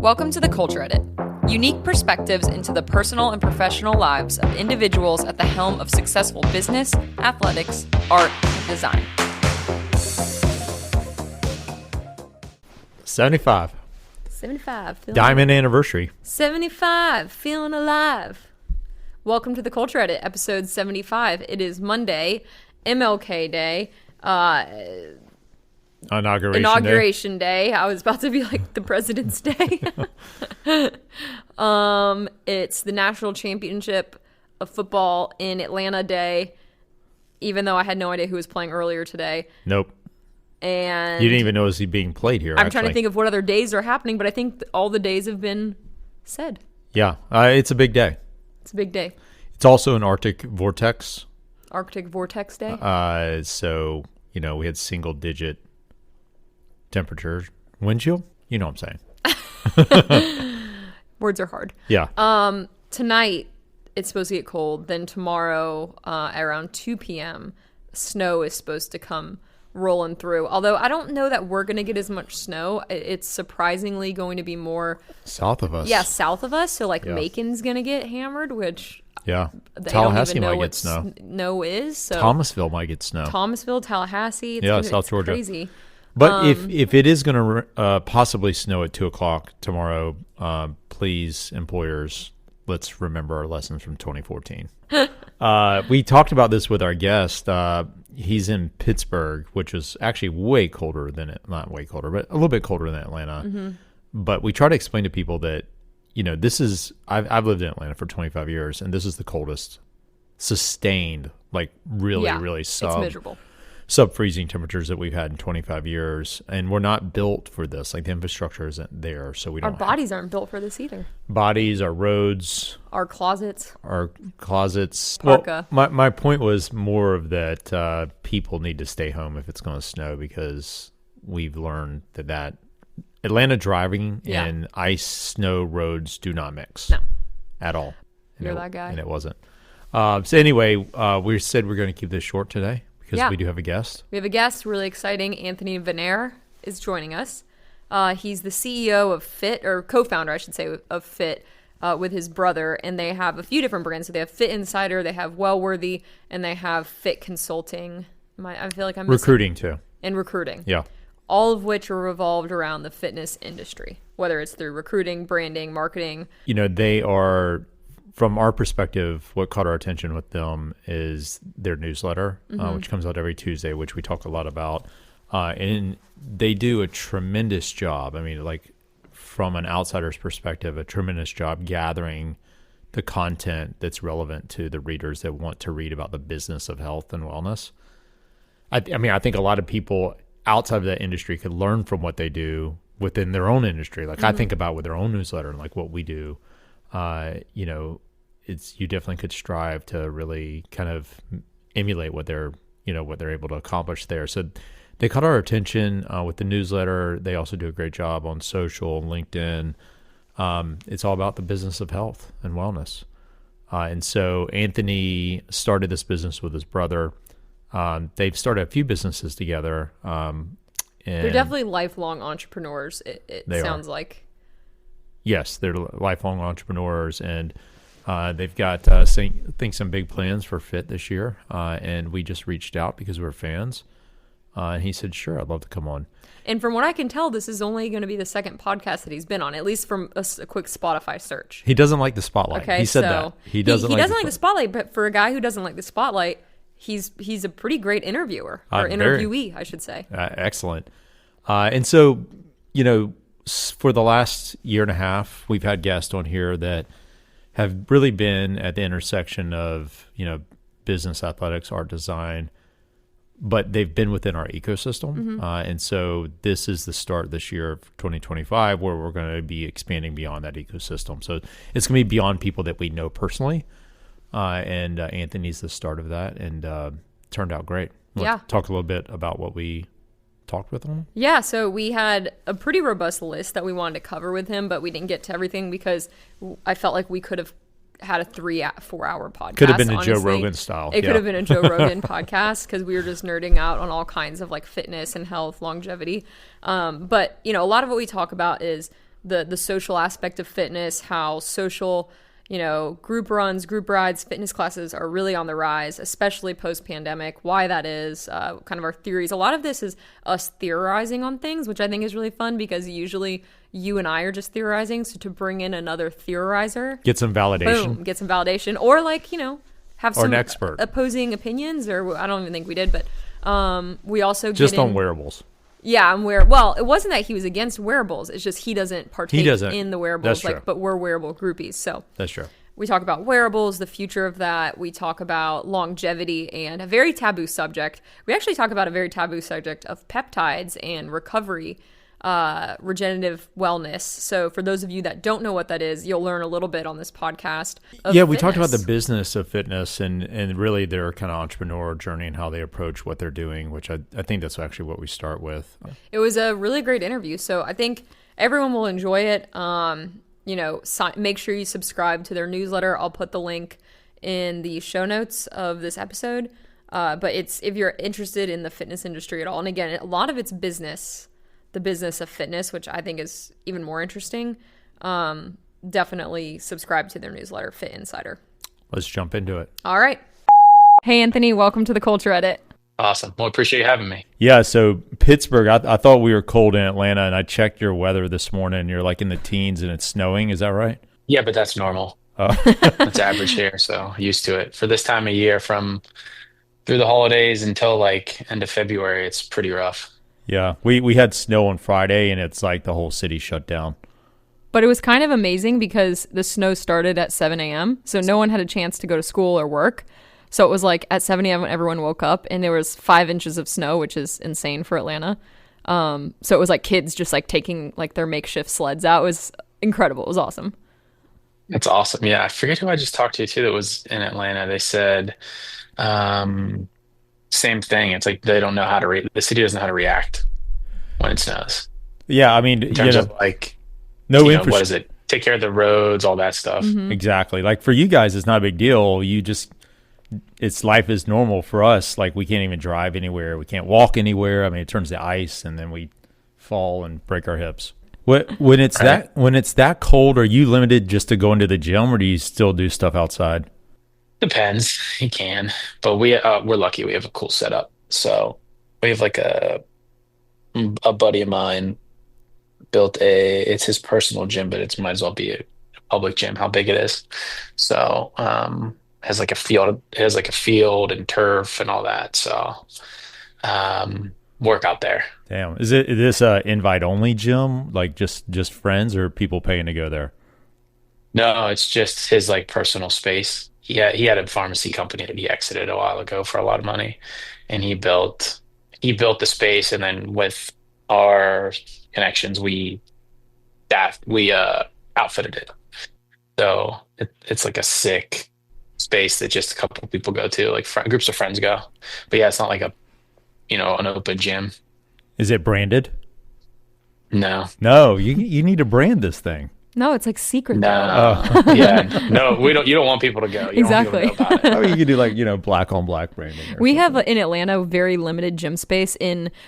Welcome to the Culture Edit. Unique perspectives into the personal and professional lives of individuals at the helm of successful business, athletics, art, and design. 75. 75. Diamond anniversary. 75. Feeling alive. Welcome to the Culture Edit, episode 75. It is Monday, MLK Day. Inauguration day. I was about to be like the President's Day. It's the National Championship of Football in Atlanta Day, even though I had no idea who was playing earlier today. Nope. And you didn't even notice he being played here. I'm trying to think of what other days are happening, but I think all the days have been said. Yeah, it's a big day. It's a big day. It's also an Arctic vortex. Arctic vortex day. So we had single-digit temperatures. Wind chill? You know what I'm saying. Words are hard. Yeah. Tonight, it's supposed to get cold. Then tomorrow, around 2 p.m., snow is supposed to come rolling through. Although I don't know that we're going to get as much snow. It's surprisingly going to be more south of us. Yeah, south of us. So Macon's going to get hammered, which Tallahassee might get snow. Snow is. So Thomasville might get snow. Tallahassee. South Georgia. Crazy. But if it is going to possibly snow at 2 o'clock tomorrow, please, employers, let's remember our lessons from 2014. We talked about this with our guest. He's in Pittsburgh, which is actually way colder than not way colder, but a little bit colder than Atlanta. Mm-hmm. But we try to explain to people that, this is, I've lived in Atlanta for 25 years, and this is the coldest sustained, really it's miserable. Sub-freezing temperatures that we've had in 25 years, and we're not built for this. The infrastructure isn't there, so we don't. Our bodies aren't built for this either. Bodies, our roads, our closets. Parka. Well, my point was more of that people need to stay home if it's going to snow, because we've learned that Atlanta driving and ice snow roads do not mix at all. You're that guy, and it wasn't. So anyway, we said we're going to keep this short today, because we do have a guest. We have a guest, really exciting. Anthony Vennare is joining us. He's the CEO of Fitt, or co-founder, I should say, of Fitt, with his brother. And they have a few different brands. So they have Fitt Insider, they have Wellworthy, and they have Fitt Consulting. I feel like I'm missing. Recruiting, too. And recruiting. Yeah. All of which are revolved around the fitness industry, whether it's through recruiting, branding, marketing. They are... From our perspective, what caught our attention with them is their newsletter, which comes out every Tuesday, which we talk a lot about. And they do a tremendous job. I mean, from an outsider's perspective, a tremendous job gathering the content that's relevant to the readers that want to read about the business of health and wellness. I think a lot of people outside of that industry could learn from what they do within their own industry. I think about with their own newsletter and what we do. You definitely could strive to really kind of emulate what they're able to accomplish there. So they caught our attention with the newsletter. They also do a great job on social, LinkedIn. It's all about the business of health and wellness. And so Anthony started this business with his brother. They've started a few businesses together. And they're definitely lifelong entrepreneurs. It sounds like. Yes, they're lifelong entrepreneurs, and they've got, I think, some big plans for Fitt this year. And we just reached out because we're fans. And he said, sure, I'd love to come on. And from what I can tell, this is only going to be the second podcast that he's been on, at least from a quick Spotify search. He doesn't like the spotlight. Okay, he said that. He doesn't like the spotlight, but for a guy who doesn't like the spotlight, he's a pretty great interviewer, or interviewee, I should say. Excellent. And so, for the last year and a half, we've had guests on here that have really been at the intersection of, business, athletics, art, design, but they've been within our ecosystem. Mm-hmm. And so this is the start this year of 2025 where we're going to be expanding beyond that ecosystem. So it's going to be beyond people that we know personally. And Anthony's the start of that, and turned out great. Let's talk a little bit about what we talked with him? Yeah, so we had a pretty robust list that we wanted to cover with him, but we didn't get to everything because I felt like we could have had a 3-4 hour podcast. Could have been a honestly. Joe Rogan style. It could have been a Joe Rogan podcast because we were just nerding out on all kinds of fitness and health, longevity. But a lot of what we talk about is the social aspect of fitness, how social, group runs, group rides, fitness classes are really on the rise, especially post-pandemic, why that is, kind of our theories. A lot of this is us theorizing on things, which I think is really fun because usually you and I are just theorizing. So to bring in another theorizer, get some validation, boom, get some validation, or have some an expert opposing opinions, or I don't even think we did, but we also just on wearables. Yeah, well, it wasn't that he was against wearables. It's just he doesn't partake in the wearables, but we're wearable groupies. So that's true. We talk about wearables, the future of that. We talk about longevity and a very taboo subject. We actually talk about a very taboo subject of peptides and recovery, regenerative wellness. So for those of you that don't know what that is, you'll learn a little bit on this podcast. We talked about the business of fitness and really their kind of entrepreneur journey and how they approach what they're doing, which I think that's actually what we start with. It was a really great interview. So I think everyone will enjoy it. Make sure you subscribe to their newsletter. I'll put the link in the show notes of this episode. But it's if you're interested in the fitness industry at all. And again, a lot of it's business. The business of fitness, which I think is even more interesting. Definitely subscribe to their newsletter, Fit Insider. Let's jump into it. All right. Hey, Anthony, welcome to the Culture Edit. Awesome. Well, appreciate you having me. Yeah, so Pittsburgh, I thought we were cold in Atlanta, and I checked your weather this morning. You're like in the teens, and it's snowing. Is that right? Yeah, but that's normal. It's average here, so used to it. For this time of year, from through the holidays until like end of February, it's pretty rough. Yeah, we had snow on Friday, and it's like the whole city shut down. But it was kind of amazing because the snow started at 7 a.m., so no one had a chance to go to school or work. So it was like at 7 a.m. when everyone woke up, and there was 5 inches of snow, which is insane for Atlanta. So it was like kids just like taking like their makeshift sleds out. It was incredible. It was awesome. That's awesome. Yeah, I forget who I just talked to too that was in Atlanta. They said same thing. It's like they don't know how to the city doesn't know how to react when it snows. Yeah, I mean, in terms of like infrastructure. What is it? Take care of the roads, all that stuff. Mm-hmm. Exactly. Like for you guys, it's not a big deal. It's life is normal. For us, like we can't even drive anywhere. We can't walk anywhere. I mean, it turns to ice, and then we fall and break our hips. When it's that cold, are you limited just to go into the gym, or do you still do stuff outside? Depends. You can, but we're lucky. We have a cool setup. So we have like a buddy of mine built it's his personal gym, but it might as well be a public gym. How big it is. So has like a field. It has like a field and turf and all that. So work out there. Damn. Is this a invite only gym? Like just friends or people paying to go there? No, it's just his like personal space. He had a pharmacy company that he exited a while ago for a lot of money, and he built the space, and then with our connections, we outfitted it. So it's like a sick space that just a couple of people go to, like groups of friends go. But yeah, it's not like an open gym. Is it branded? No, you need to brand this thing. No, it's like secret. No. Yeah, no, we don't. You don't want people to go. You exactly. Don't want people to know about it. You could do like black on black branding. We have in Atlanta very limited gym space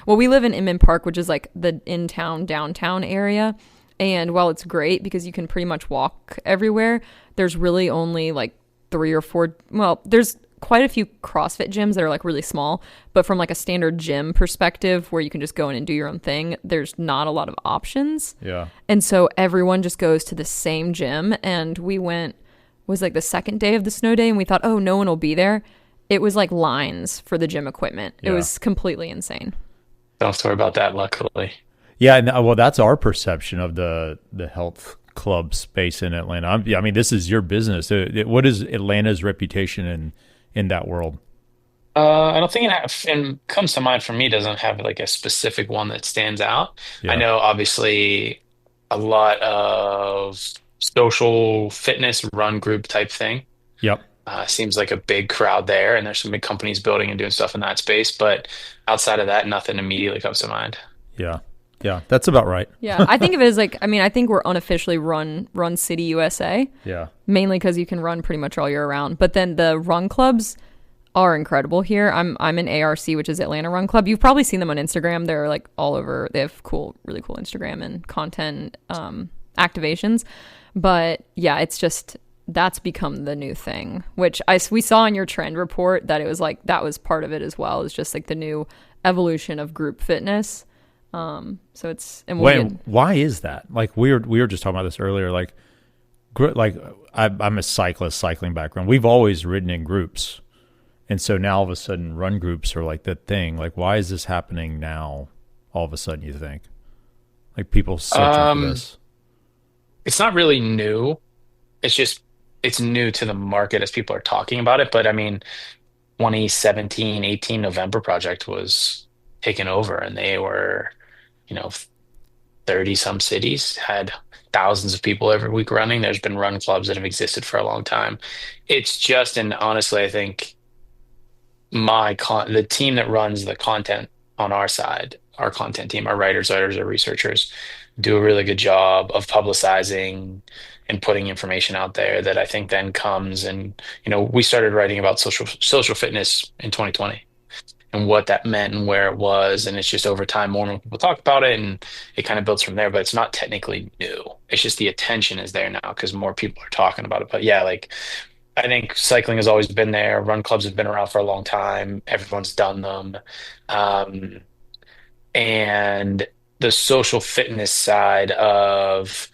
we live in Inman Park, which is like the in-town downtown area. And while it's great because you can pretty much walk everywhere, there's really only like 3 or 4. Well, there's quite a few CrossFit gyms that are like really small, but from like a standard gym perspective where you can just go in and do your own thing, there's not a lot of options. Yeah. And so everyone just goes to the same gym, and we was like the second day of the snow day, and we thought, oh, no one will be there. It was like lines for the gym equipment. Yeah. It was completely insane. Don't have to worry about that, luckily. Yeah, and well, that's our perception of the health club space in Atlanta. I mean, this is your business. What is Atlanta's reputation in that world? I don't think and comes to mind for me, doesn't have like a specific one that stands out. Yeah. I know obviously a lot of social fitness run group type thing. Yep. Seems like a big crowd there, and there's some big companies building and doing stuff in that space. But outside of that, nothing immediately comes to mind. Yeah. Yeah, that's about right. Yeah, I think of it as like, I think we're unofficially Run City USA. Yeah. Mainly because you can run pretty much all year round. But then the run clubs are incredible here. I'm in ARC, which is Atlanta Run Club. You've probably seen them on Instagram. They're like all over. They have really cool Instagram and content. activations. But yeah, it's just, that's become the new thing, which we saw in your trend report that it was like, that was part of it as well. It's just like the new evolution of group fitness. So it's, and why is that? Like we were just talking about this earlier. Like I'm a cycling background. We've always ridden in groups. And so now all of a sudden run groups are like the thing. Like, why is this happening now? All of a sudden, you think like people searching for this? It's not really new. It's just, it's new to the market as people are talking about it. But I mean, 2017, 18 November Project was taken over, and they were, you know, 30 some cities had thousands of people every week running. There's been run clubs that have existed for a long time. It's just, and honestly, I think the team that runs the content on our side, our content team, our writers, our researchers, do a really good job of publicizing and putting information out there that I think then comes. And we started writing about social fitness in 2020 and what that meant and where it was, and it's just over time more and more people talk about it, and it kind of builds from there. But it's not technically new. It's just the attention is there now because more people are talking about it. But yeah, like, I think cycling has always been there. Run clubs have been around for a long time. Everyone's done them. And the social fitness side of,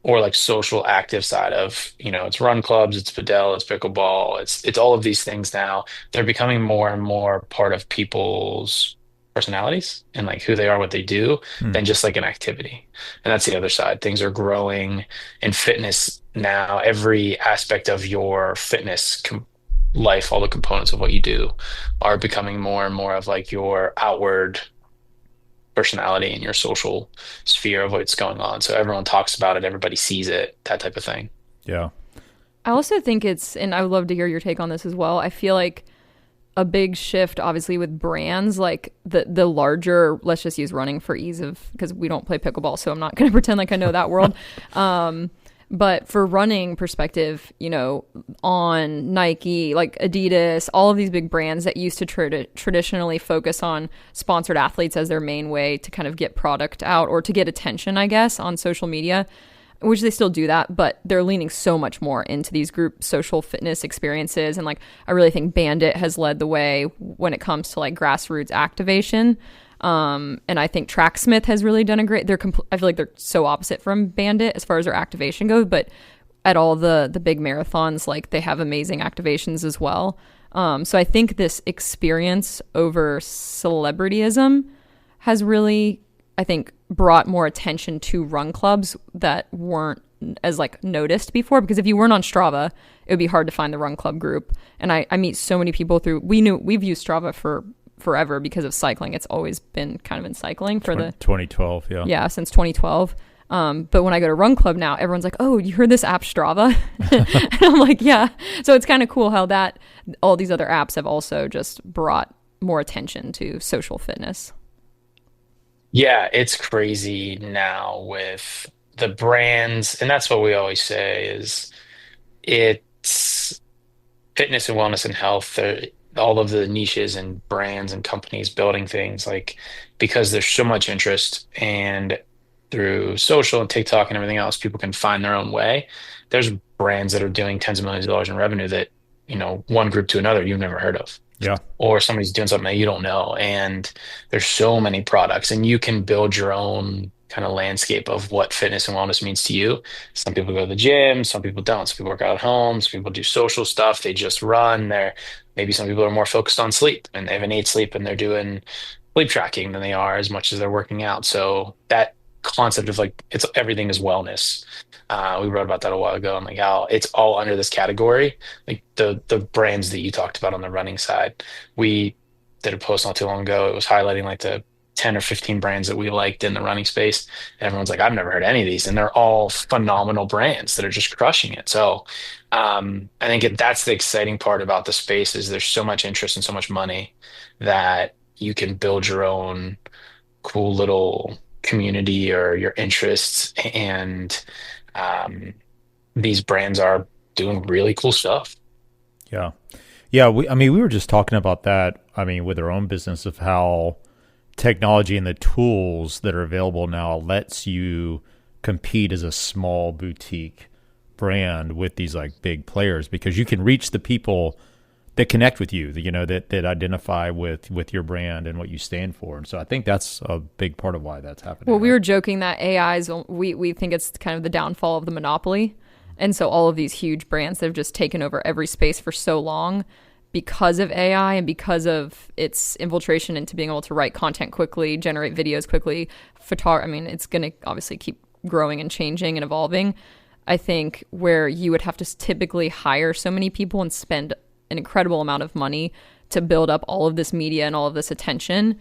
or like social active side of, it's run clubs, it's padel, it's pickleball, it's all of these things now. They're becoming more and more part of people's personalities and like who they are, what they do, than just like an activity. And that's the other side. Things are growing in fitness now. Every aspect of your fitness life, all the components of what you do are becoming more and more of like your outward personality and your social sphere of what's going on. So everyone talks about it, everybody sees it, that type of thing. Yeah. I also think and I would love to hear your take on this as well. I feel like a big shift, obviously, with brands, like the larger, let's just use running for ease of, because we don't play pickleball, so I'm not going to pretend like I know that world. But for running perspective, on Nike, like Adidas, all of these big brands that used to traditionally focus on sponsored athletes as their main way to kind of get product out or to get attention, I guess, on social media, which they still do that, but they're leaning so much more into these group social fitness experiences. And like, I really think Bandit has led the way when it comes to like grassroots activation. And I think Tracksmith has really done a great, I feel like they're so opposite from Bandit as far as their activation goes, but at all the big marathons, like they have amazing activations as well. So I think this experience over celebrityism has really, I think, brought more attention to run clubs that weren't as like noticed before, because if you weren't on Strava, it would be hard to find the run club group. And I meet so many people we've used Strava for forever because of cycling. It's always been kind of in cycling for 2012. Yeah, since 2012. But when I go to run club now, everyone's like, oh, you heard this app Strava? And I'm like, yeah. So it's kind of cool how all these other apps have also just brought more attention to social fitness. Yeah, it's crazy now with the brands, and that's what we always say is it's fitness and wellness and health. All of the niches and brands and companies building things, like, because there's so much interest, and through social and TikTok and everything else, people can find their own way. There's brands that are doing tens of millions of dollars in revenue that, one group to another you've never heard of. Yeah. Or somebody's doing something that you don't know. And there's so many products, and you can build your own kind of landscape of what fitness and wellness means to you. Some people go to the gym, some people don't. Some people work out at home, some people do social stuff. They just run. Maybe some people are more focused on sleep, and they have innate sleep, and they're doing sleep tracking than they are as much as they're working out. So that concept of like, it's everything is wellness. We wrote about that a while ago. I'm like, how it's all under this category. Like the brands that you talked about on the running side, we did a post not too long ago. It was highlighting like the 10 or 15 brands that we liked in the running space. And everyone's like, I've never heard any of these. And they're all phenomenal brands that are just crushing it. So I think that's the exciting part about the space is there's so much interest and so much money that you can build your own cool little community or your interests. And these brands are doing really cool stuff. Yeah. Yeah. We were just talking about that. With our own business, of how technology and the tools that are available now lets you compete as a small boutique brand with these like big players, because you can reach the people that connect with you, that identify with your brand and what you stand for. And so I think that's a big part of why that's happening. Well, we were joking that AI's, we think it's kind of the downfall of the monopoly. And so all of these huge brands that have just taken over every space for so long because of AI and because of its infiltration into being able to write content quickly, generate videos quickly, it's going to obviously keep growing and changing and evolving. I think where you would have to typically hire so many people and spend an incredible amount of money to build up all of this media and all of this attention,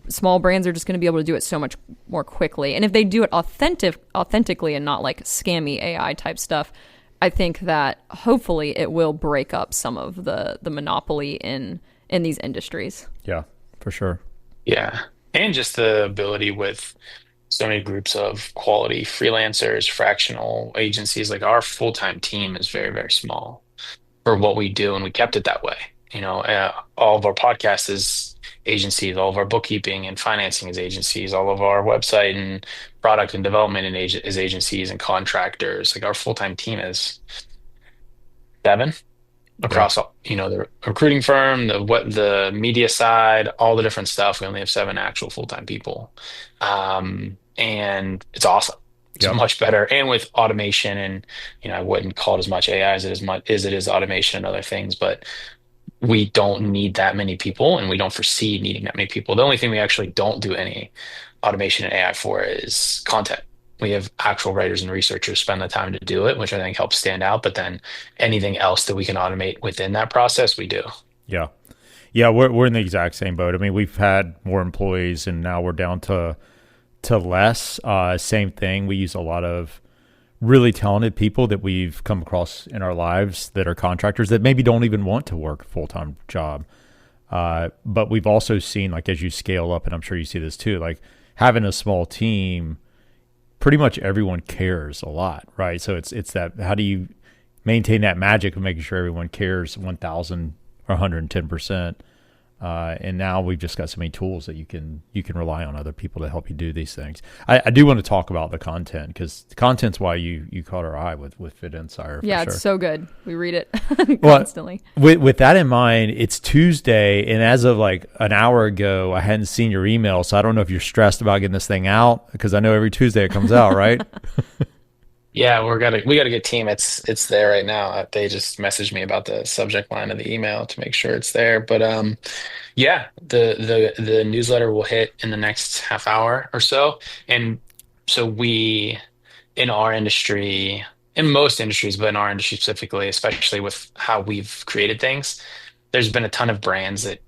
small brands are just going to be able to do it so much more quickly. And if they do it authentically and not like scammy AI type stuff, I think that hopefully it will break up some of the monopoly in these industries. Yeah, for sure. Yeah. And just the ability with so many groups of quality freelancers, fractional agencies, like our full-time team is very, very small for what we do, and we kept it that way. All of our podcasts is agencies, all of our bookkeeping and financing is agencies, all of our website and product and development is agencies and contractors. Like our full-time team is 7 Yeah. across all, the recruiting firm, the media side, all the different stuff. We only have 7 actual full-time people. And it's awesome. It's Yep. much better. And with automation and, I wouldn't call it as much AI as it is automation and other things, but we don't need that many people and we don't foresee needing that many people. The only thing we actually don't do any automation and AI for is content. We have actual writers and researchers spend the time to do it, which I think helps stand out. But then anything else that we can automate within that process, we do. Yeah. Yeah, we're in the exact same boat. I mean, we've had more employees and now we're down to less. Same thing. We use a lot of really talented people that we've come across in our lives that are contractors that maybe don't even want to work a full-time job. But we've also seen, like, as you scale up, and I'm sure you see this too, like having a small team, pretty much everyone cares a lot, right? So it's that, how do you maintain that magic of making sure everyone cares 1,000 or 110%? And now we've just got so many tools that you can rely on other people to help you do these things. I do want to talk about the content, because the content's why you caught our eye with Fit Insider. Yeah, for it's sure. so good. We read it Well, constantly. with that in mind, it's Tuesday, and as of like an hour ago, I hadn't seen your email, so I don't know if you're stressed about getting this thing out, because I know every Tuesday it comes out, right? Yeah, we got a good team. It's there right now. They just messaged me about the subject line of the email to make sure it's there. But yeah, the newsletter will hit in the next half hour or so. And so we, in our industry, in most industries, but in our industry specifically, especially with how we've created things, there's been a ton of brands that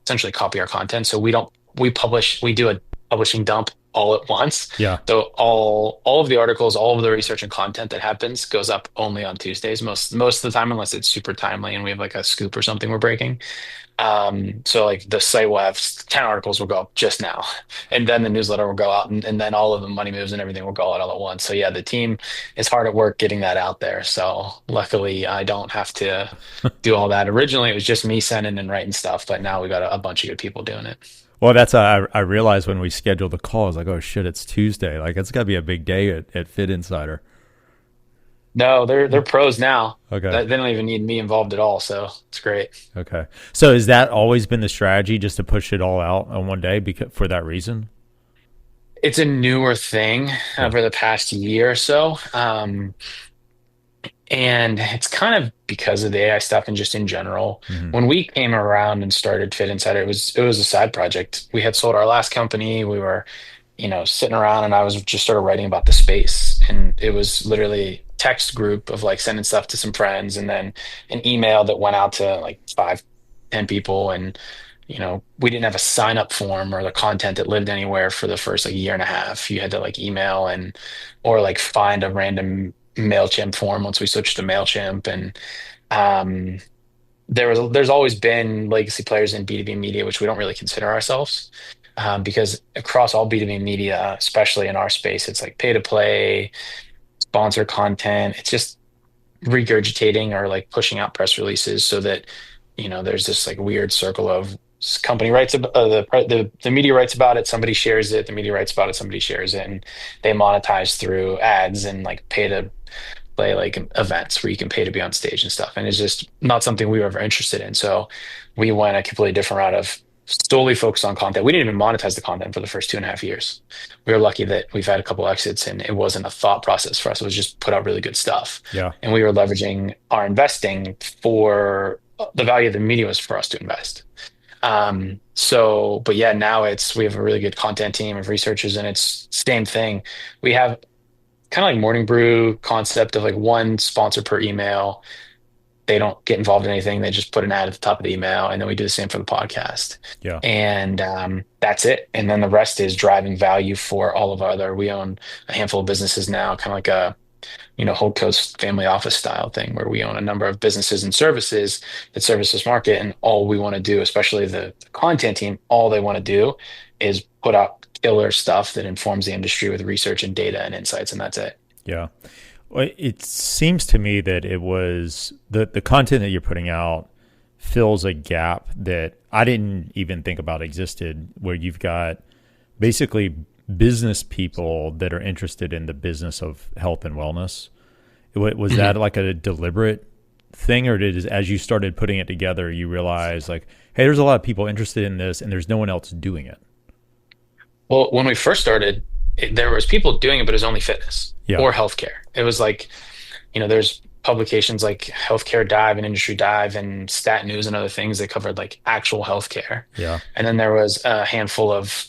essentially copy our content. So we do a publishing dump all at once. Yeah. So all of the articles, all of the research and content that happens goes up only on Tuesdays most of the time, unless it's super timely and we have like a scoop or something we're breaking. So like the site will have 10 articles will go up just now, and then the newsletter will go out, and then all of the money moves and everything will go out all at once. So yeah, the team is hard at work getting that out there. So luckily I don't have to do all that. Originally it was just me sending and writing stuff, but now we got a bunch of good people doing it. Well, that's I realized when we scheduled the call, I was like, oh shit, it's Tuesday. Like, it's got to be a big day at Fit Insider. No, they're pros now. Okay. They don't even need me involved at all, so it's great. Okay. So has that always been the strategy, just to push it all out on one day for that reason? It's a newer thing Yeah. over the past year or so. And it's kind of because of the AI stuff and just in general. Mm-hmm. When we came around and started Fit Insider, it was a side project. We had sold our last company. We were, sitting around, and I was just sort of writing about the space. And it was literally text group of like sending stuff to some friends, and then an email that went out to like 5, 10 people. And we didn't have a sign up form or the content that lived anywhere for the first like year and a half. You had to like email or like find a random MailChimp form once we switched to MailChimp. And there's always been legacy players in B2B media, which we don't really consider ourselves, because across all B2B media, especially in our space, it's like pay to play, sponsor content. It's just regurgitating or like pushing out press releases so that there's this like weird circle of Company writes about the media writes about it, somebody shares it, the media writes about it, somebody shares it, and they monetize through ads and like pay to play like events where you can pay to be on stage and stuff. And it's just not something we were ever interested in. So we went a completely different route of solely focused on content. We didn't even monetize the content for the first 2.5 years. We were lucky that we've had a couple exits and it wasn't a thought process for us. It was just put out really good stuff. Yeah. And we were leveraging our investing for the value of the media was for us to invest. But yeah, now we have a really good content team of researchers and it's same thing. We have kind of like morning brew concept of like one sponsor per email. They don't get involved in anything. They just put an ad at the top of the email, and then we do the same for the podcast. Yeah. And that's it. And then the rest is driving value for all of our other. We own a handful of businesses now, kind of like a Whole Coast family office style thing, where we own a number of businesses and services that service this market. And all we want to do, especially the content team, all they want to do is put out killer stuff that informs the industry with research and data and insights, and that's it. Yeah. Well, it seems to me that it was the content that you're putting out fills a gap that I didn't even think about existed, where you've got basically business people that are interested in the business of health and wellness. Was that like a deliberate thing, or as you started putting it together, you realized like, hey, there's a lot of people interested in this and there's no one else doing it? Well, when we first started, there was people doing it, but it was only fitness or healthcare. It was like, there's publications like Healthcare Dive and Industry Dive and Stat News and other things that covered like actual healthcare. Yeah. And then there was a handful of,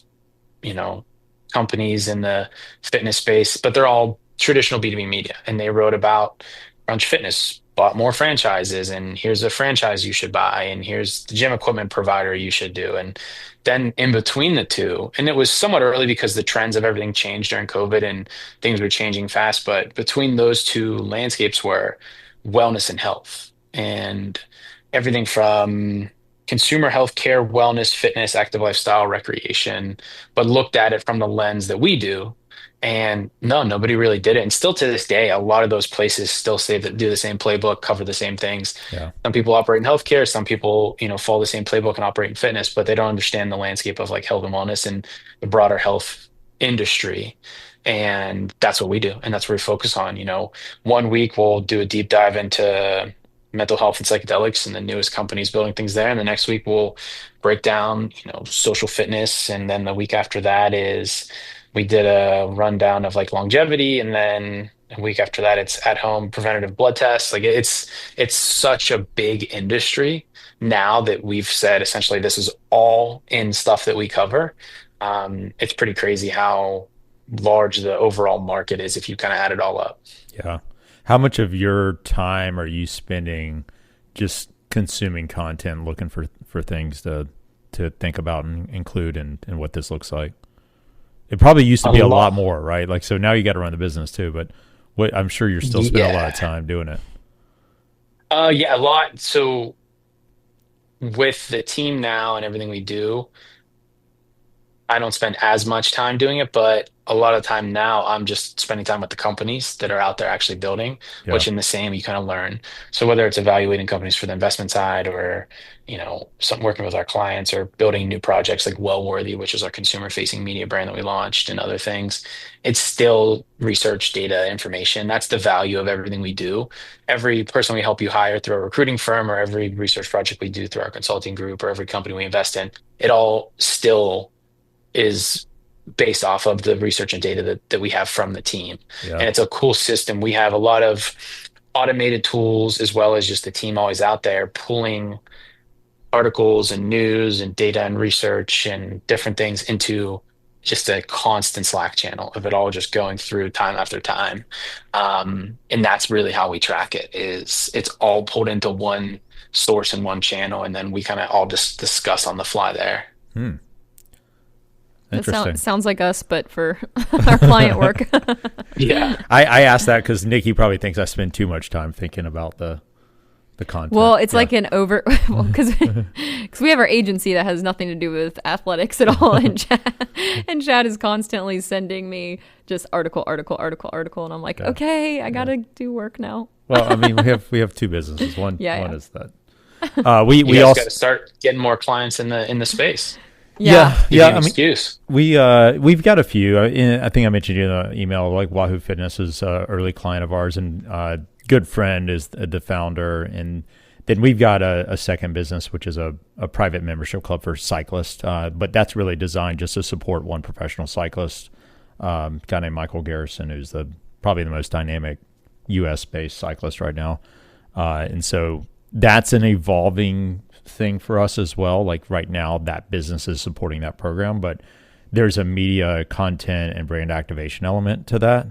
companies in the fitness space, but they're all traditional B2B media. And they wrote about Crunch Fitness bought more franchises, and here's a franchise you should buy, and here's the gym equipment provider you should do. And then in between the two, and it was somewhat early because the trends of everything changed during COVID and things were changing fast, but between those two landscapes were wellness and health, and everything from consumer healthcare, wellness, fitness, active lifestyle, recreation, but looked at it from the lens that we do. And no, nobody really did it. And still to this day, a lot of those places still say that do the same playbook, cover the same things. Yeah. Some people operate in healthcare, some people, follow the same playbook and operate in fitness, but they don't understand the landscape of like health and wellness and the broader health industry. And that's what we do. And that's what we focus on. 1 week we'll do a deep dive into mental health and psychedelics and the newest companies building things there. And the next week we'll break down, social fitness. And then the week after that we did a rundown of like longevity. And then a week after that, it's at home preventative blood tests. Like it's such a big industry now that we've said, essentially, this is all in stuff that we cover. It's pretty crazy how large the overall market is if you kind of add it all up. Yeah. How much of your time are you spending just consuming content, looking for things to think about and include in what this looks like? It probably used to be a lot more, right? Like, so now you got to run the business too, but I'm sure you're still spending a lot of time doing it. Yeah, a lot. So with the team now and everything we do, I don't spend as much time doing it, but a lot of time now I'm just spending time with the companies that are out there actually building, which in the same you kind of learn. So whether it's evaluating companies for the investment side or, something working with our clients or building new projects like Wellworthy, which is our consumer facing media brand that we launched, and other things, it's still research, data, information. That's the value of everything we do. Every person we help you hire through a recruiting firm, or every research project we do through our consulting group, or every company we invest in, it all still is based off of the research and data that we have from the team. Yeah. And it's a cool system. We have a lot of automated tools, as well as just the team always out there pulling articles and news and data and research and different things into just a constant Slack channel of it all just going through time after time. And that's really how we track it, is it's all pulled into one source and one channel. And then we kind of all just discuss on the fly there. That sounds like us, but for our client work. Yeah. I asked that because Nikki probably thinks I spend too much time thinking about the content. Well, it's like an because we have our agency that has nothing to do with athletics at all. And Chad is constantly sending me just article. And I'm like, okay, I got to do work now. Well, I mean, we have two businesses. One is that. You We guys got also to start getting more clients in the space. Yeah. Give you yeah. an I mean, excuse. we've got a few. I think I mentioned you in the email. Like Wahoo Fitness is an early client of ours, and good friend is the founder. And then we've got a second business, which is a private membership club for cyclists. But that's really designed just to support one professional cyclist, a guy named Michael Garrison, who's probably the most dynamic U.S. based cyclist right now. And so that's an evolving thing for us as well. Like right now, that business is supporting that program, but there's a media content and brand activation element to that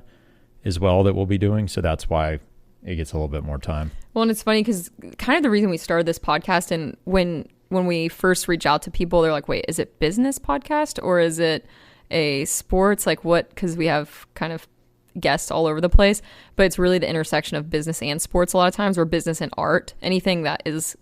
as well that we'll be doing. So that's why it gets a little bit more time. Well, and it's funny because kind of the reason we started this podcast, and when we first reach out to people, they're like, wait, is it business podcast or is it a sports? Like what? Because we have kind of guests all over the place, but it's really the intersection of business and sports a lot of times, or business and art. Anything that is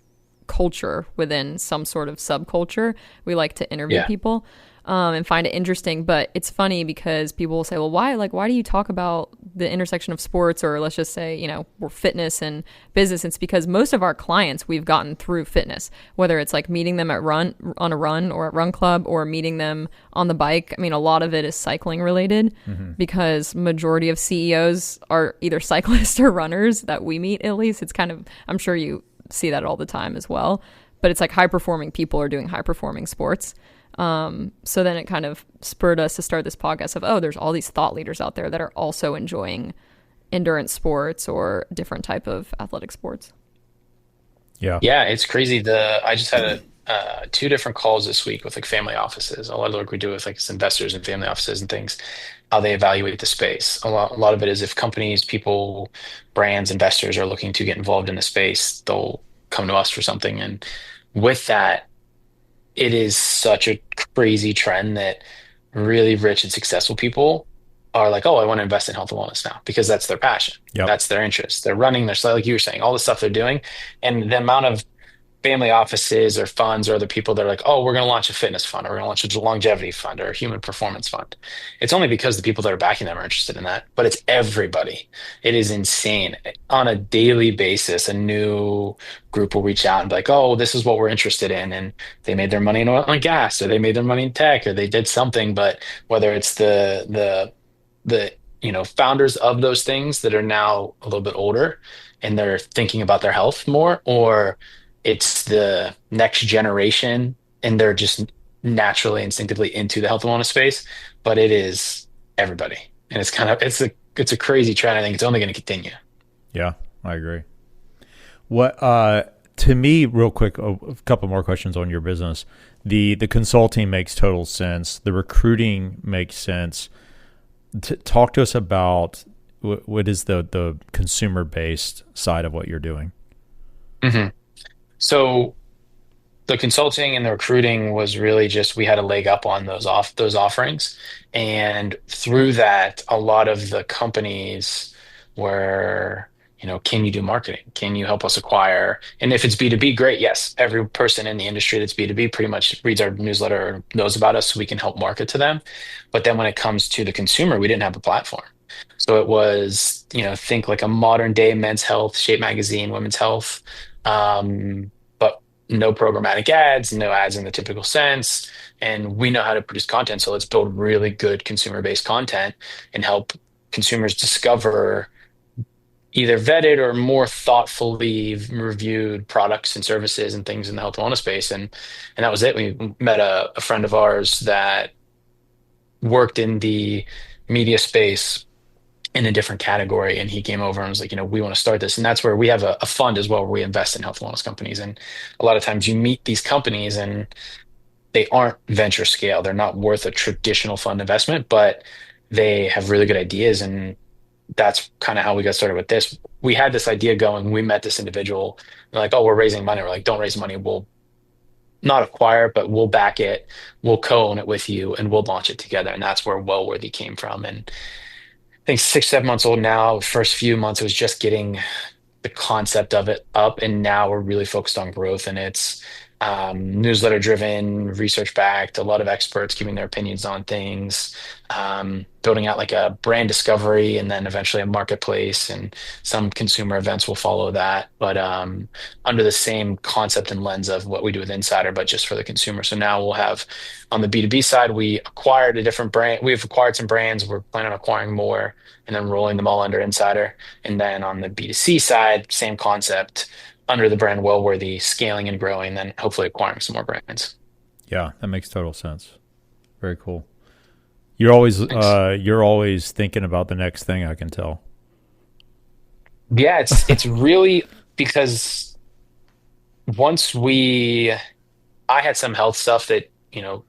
culture within some sort of subculture, we like to interview people and find it interesting. But it's funny because people will say, well, why do you talk about the intersection of sports, or let's just say, we're fitness and business? It's because most of our clients we've gotten through fitness, whether it's like meeting them on a run or at Run Club, or meeting them on the bike. I mean, a lot of it is cycling related because majority of CEOs are either cyclists or runners that we meet. At least it's kind of, I'm sure you see that all the time as well, but it's like high performing people are doing high performing sports. So then it kind of spurred us to start this podcast of, there's all these thought leaders out there that are also enjoying endurance sports or different type of athletic sports. Yeah, it's crazy. I just had two different calls this week with like family offices. A lot of the work we do with like investors and family offices and things, how they evaluate the space. A lot of it is if companies, people, brands, investors are looking to get involved in the space, they'll come to us for something. And with that, it is such a crazy trend that really rich and successful people are like, oh, I want to invest in health and wellness now because that's their passion. Yep. That's their interest. They're running, like you were saying, all the stuff they're doing. And the amount of family offices or funds or other people that are like, oh, we're going to launch a fitness fund, or we're going to launch a longevity fund or a human performance fund. It's only because the people that are backing them are interested in that, but it's everybody. It is insane. On a daily basis, a new group will reach out and be like, oh, this is what we're interested in. And they made their money in oil and gas, or they made their money in tech, or they did something. But whether it's the founders of those things that are now a little bit older and they're thinking about their health more, or it's the next generation and they're just naturally instinctively into the health and wellness space, but it is everybody. And it's a crazy trend. I think it's only going to continue. Yeah, I agree. What to me, real quick, a couple more questions on your business. The consulting makes total sense. The recruiting makes sense. Talk to us about what is the consumer based side of what you're doing. Mm-hmm. So the consulting and the recruiting was really just we had a leg up on those offerings, and through that, a lot of the companies were, can you do marketing? Can you help us acquire? And if it's B2B, great. Yes, every person in the industry that's B2B pretty much reads our newsletter or knows about us, so we can help market to them. But then when it comes to the consumer, we didn't have a platform. So it was, think like a modern day Men's Health, Shape Magazine, Women's Health, but no programmatic ads, no ads in the typical sense. And we know how to produce content. So let's build really good consumer-based content and help consumers discover either vetted or more thoughtfully reviewed products and services and things in the health and wellness space. And that was it. We met a friend of ours that worked in the media space in a different category, and he came over and was like, we want to start this. And that's where we have a fund as well, where we invest in health and wellness companies. And a lot of times you meet these companies and they aren't venture scale. They're not worth a traditional fund investment, but they have really good ideas. And that's kind of how we got started with this. We had this idea going. We met this individual. They're like, oh, we're raising money. We're like, don't raise money. We'll not acquire it, but we'll back it. We'll co-own it with you, and we'll launch it together. And that's where Wellworthy came from. And I think 6, 7 months old now. First few months, it was just getting the concept of it up. And now we're really focused on growth. And it's newsletter driven, research backed, a lot of experts giving their opinions on things, building out like a brand discovery and then eventually a marketplace, and some consumer events will follow that. But under the same concept and lens of what we do with Insider, but just for the consumer. So now we'll have on the B2B side, we acquired a different brand. We've acquired some brands. We're planning on acquiring more and then rolling them all under Insider. And then on the B2C side, same concept under the brand Wellworthy, scaling and growing, then hopefully acquiring some more brands. Yeah, that makes total sense. Very cool. You're always thinking about the next thing, I can tell. Yeah, it's really because once I had some health stuff that,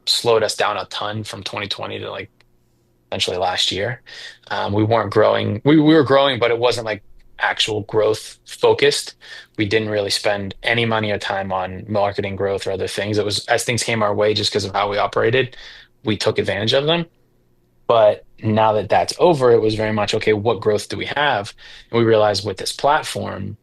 slowed us down a ton from 2020 to like essentially last year. We weren't growing. We were growing, but it wasn't like actual growth focused. We didn't really spend any money or time on marketing growth or other things. It was as things came our way just because of how we operated, we took advantage of them. But now that that's over, it was very much, okay, what growth do we have? And we realized with this platform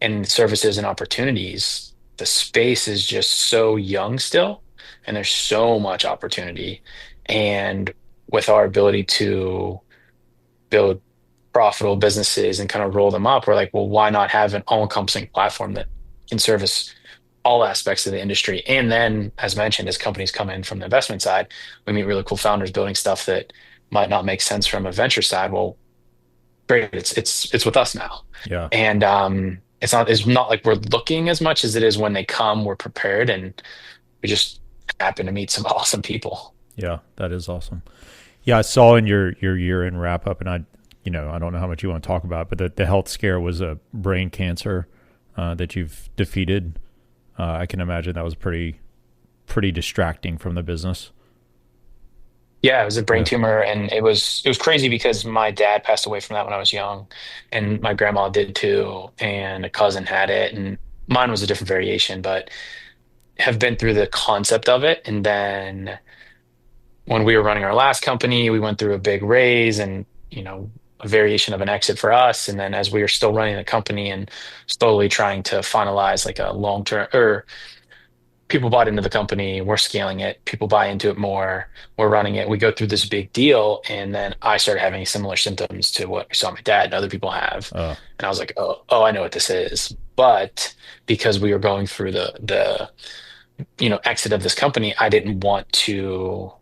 and services and opportunities, the space is just so young still, and there's so much opportunity. And with our ability to build profitable businesses and kind of roll them up, we're like, well, why not have an all-encompassing platform that can service all aspects of the industry? And then, as mentioned, as companies come in from the investment side, we meet really cool founders building stuff that might not make sense from a venture side. Well, great, it's with us now. Yeah. And it's not like we're looking as much as it is when they come, we're prepared, and we just happen to meet some awesome people. Yeah, that is awesome. Yeah, I saw in your year-end wrap-up, and I don't know how much you want to talk about, but the health scare was a brain cancer that you've defeated. I can imagine that was pretty distracting from the business. Yeah, it was a brain Yeah. tumor, and it was crazy because my dad passed away from that when I was young, and my grandma did too, and a cousin had it, and mine was a different variation, but have been through the concept of it. And then when we were running our last company, we went through a big raise and, a variation of an exit for us. And then as we were still running the company and slowly trying to finalize like a long term, or people bought into the company, we're scaling it, people buy into it more, we're running it, we go through this big deal. And then I started having similar symptoms to what I saw my dad and other people have. Uh, And I was like, oh, I know what this is. But because we were going through the exit of this company, I didn't want to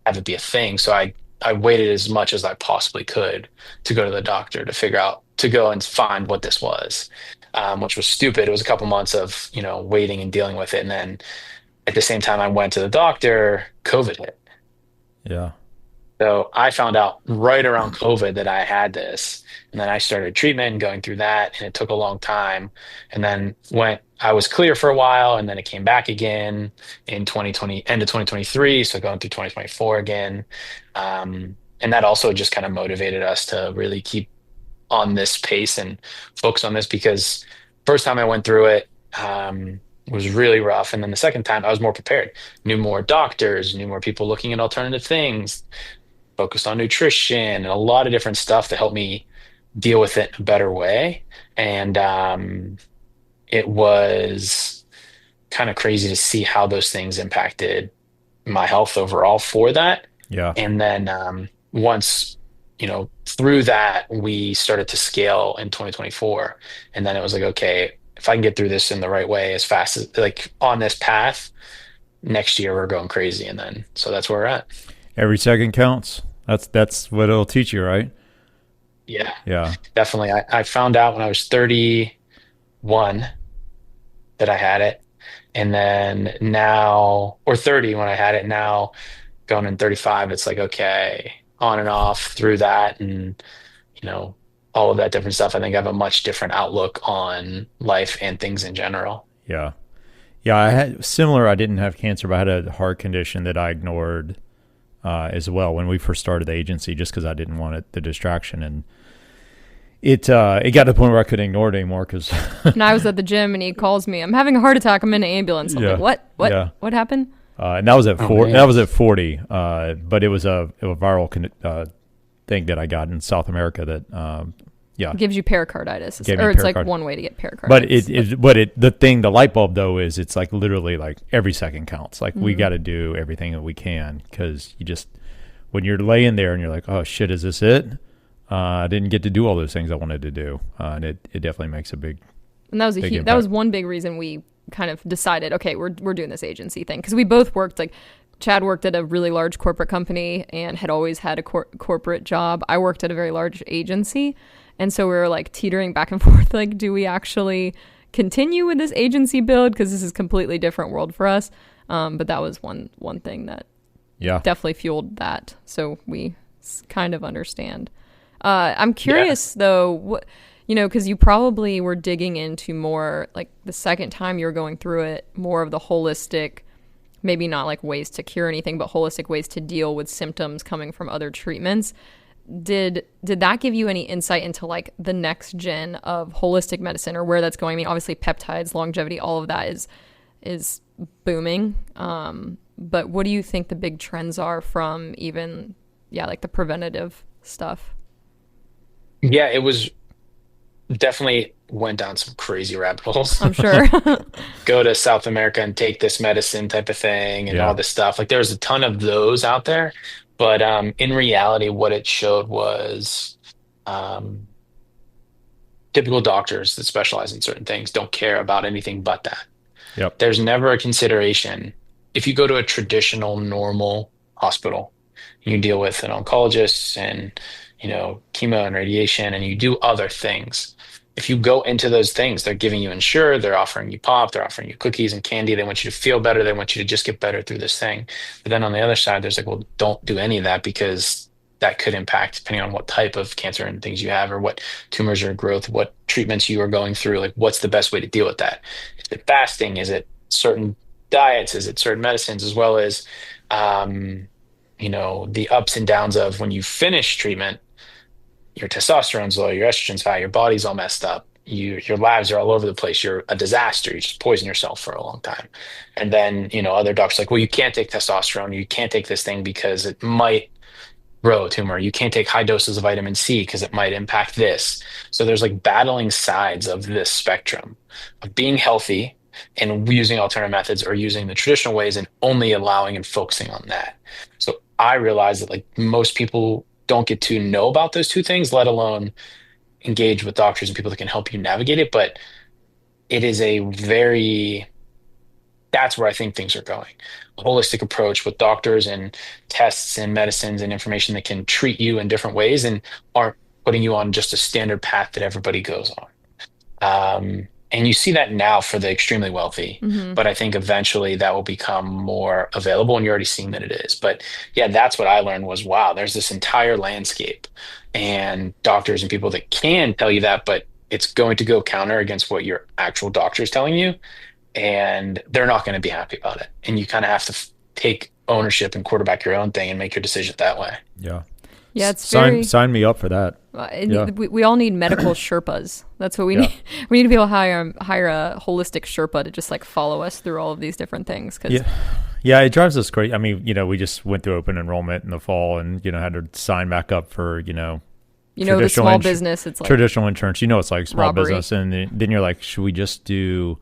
have it be a thing. So I waited as much as I possibly could to go to the doctor to go and find what this was, which was stupid. It was a couple months of, waiting and dealing with it. And then at the same time I went to the doctor, COVID hit. yeah. So I found out right around COVID that I had this. And then I started treatment and going through that. And it took a long time. And then I was clear for a while, and then it came back again in 2020, end of 2023. So going through 2024 again. And that also just kind of motivated us to really keep on this pace and focus on this, because first time I went through it, was really rough. And then the second time I was more prepared, knew more doctors, knew more people looking at alternative things, focused on nutrition and a lot of different stuff to help me deal with it in a better way. And it was kind of crazy to see how those things impacted my health overall for that. Yeah. And then once, through that, we started to scale in 2024. And then it was like, okay, if I can get through this in the right way as fast as like on this path, next year we're going crazy. And then, so that's where we're at. Every second counts. That's what it'll teach you, right? Yeah, Yeah. definitely. I found out when I was 31 that I had it. And then now, or 30 when I had it, now going in 35, it's like, okay, on and off through that. And, all of that different stuff. I think I have a much different outlook on life and things in general. Yeah. Yeah. I had similar. I didn't have cancer, but I had a heart condition that I ignored as well when we first started the agency, just because I didn't want the distraction. And it got to the point where I couldn't ignore it anymore. Because And I was at the gym and he calls me, I'm having a heart attack, I'm in an ambulance. I'm Yeah. like, what? Yeah. What happened? and that was at man. that was at 40. But it was a viral thing that I got in South America that Yeah. Gives you pericarditis, Gave me or it's like pericarditis. one way to get But pericarditis. the light bulb though is it's like literally like every second counts. Like we got to do everything that we can because you just when you're laying there and you're like, oh shit, is this it? I didn't get to do all those things I wanted to do, and it definitely makes a big. And that was big that impact. was one big reason we kind of decided, okay, we're doing this agency thing because we both worked like. Chad worked at a really large corporate company and had always had a corporate job. I worked at a very large agency. And so we were like teetering back and forth, like, do we actually continue with this agency build? Because this is a completely different world for us. But that was one thing that Yeah. definitely fueled that. So we kind of understand. I'm curious, though, what, because you probably were digging into more, like the second time you were going through it, more of the holistic, maybe not like ways to cure anything, but holistic ways to deal with symptoms coming from other treatments. Did that give you any insight into like the next gen of holistic medicine or where that's going? I mean, obviously peptides, longevity, all of that is booming. But what do you think the big trends are from even, like the preventative stuff? Yeah, it was definitely went down some crazy rabbit holes. I'm sure. Go to South America and take this medicine type of thing and all Yeah. this stuff. Like there's a ton of those out there. But in reality, what it showed was um, typical doctors that specialize in certain things don't care about anything but that. Yep. There's never a consideration. If you go to a traditional, normal hospital, you deal with an oncologist and, chemo and radiation, and you do other things. If you go into those things, they're giving you Ensure, they're offering you pop, they're offering you cookies and candy. They want you to feel better. They want you to just get better through this thing. But then on the other side, there's like, well, don't do any of that because that could impact depending on what type of cancer and things you have or what tumors or growth, what treatments you are going through. Like, what's the best way to deal with that? Is it fasting? Is it certain diets? Is it certain medicines? As well as, the ups and downs of when you finish treatment, your testosterone's low, your estrogen's high, your body's all messed up. Your labs are all over the place. You're a disaster. You just poison yourself for a long time. And then, other doctors are like, well, you can't take testosterone. You can't take this thing because it might grow a tumor. You can't take high doses of vitamin C because it might impact this. So there's like battling sides of this spectrum of being healthy and using alternative methods or using the traditional ways and only allowing and focusing on that. So I realized that like most people don't get to know about those two things, let alone engage with doctors and people that can help you navigate it. But it is that's where I think things are going. A holistic approach with doctors and tests and medicines and information that can treat you in different ways and aren't putting you on just a standard path that everybody goes on. And you see that now for the extremely wealthy, but I think eventually that will become more available, and you're already seeing that it is. But yeah, that's what I learned was, wow, there's this entire landscape and doctors and people that can tell you that, but it's going to go counter against what your actual doctor is telling you, and they're not going to be happy about it. And you kind of have to take ownership and quarterback your own thing and make your decision that way. Yeah. Yeah, it's very. Sign me up for that. Yeah. We all need medical Sherpas. That's what we need. We need to be able to hire a holistic Sherpa to just like follow us through all of these different things. Cause Yeah, it drives us crazy. I mean, we just went through open enrollment in the fall and, had to sign back up for, the small business, it's like traditional insurance. It's like small robbery. business. And then you're like, should we just do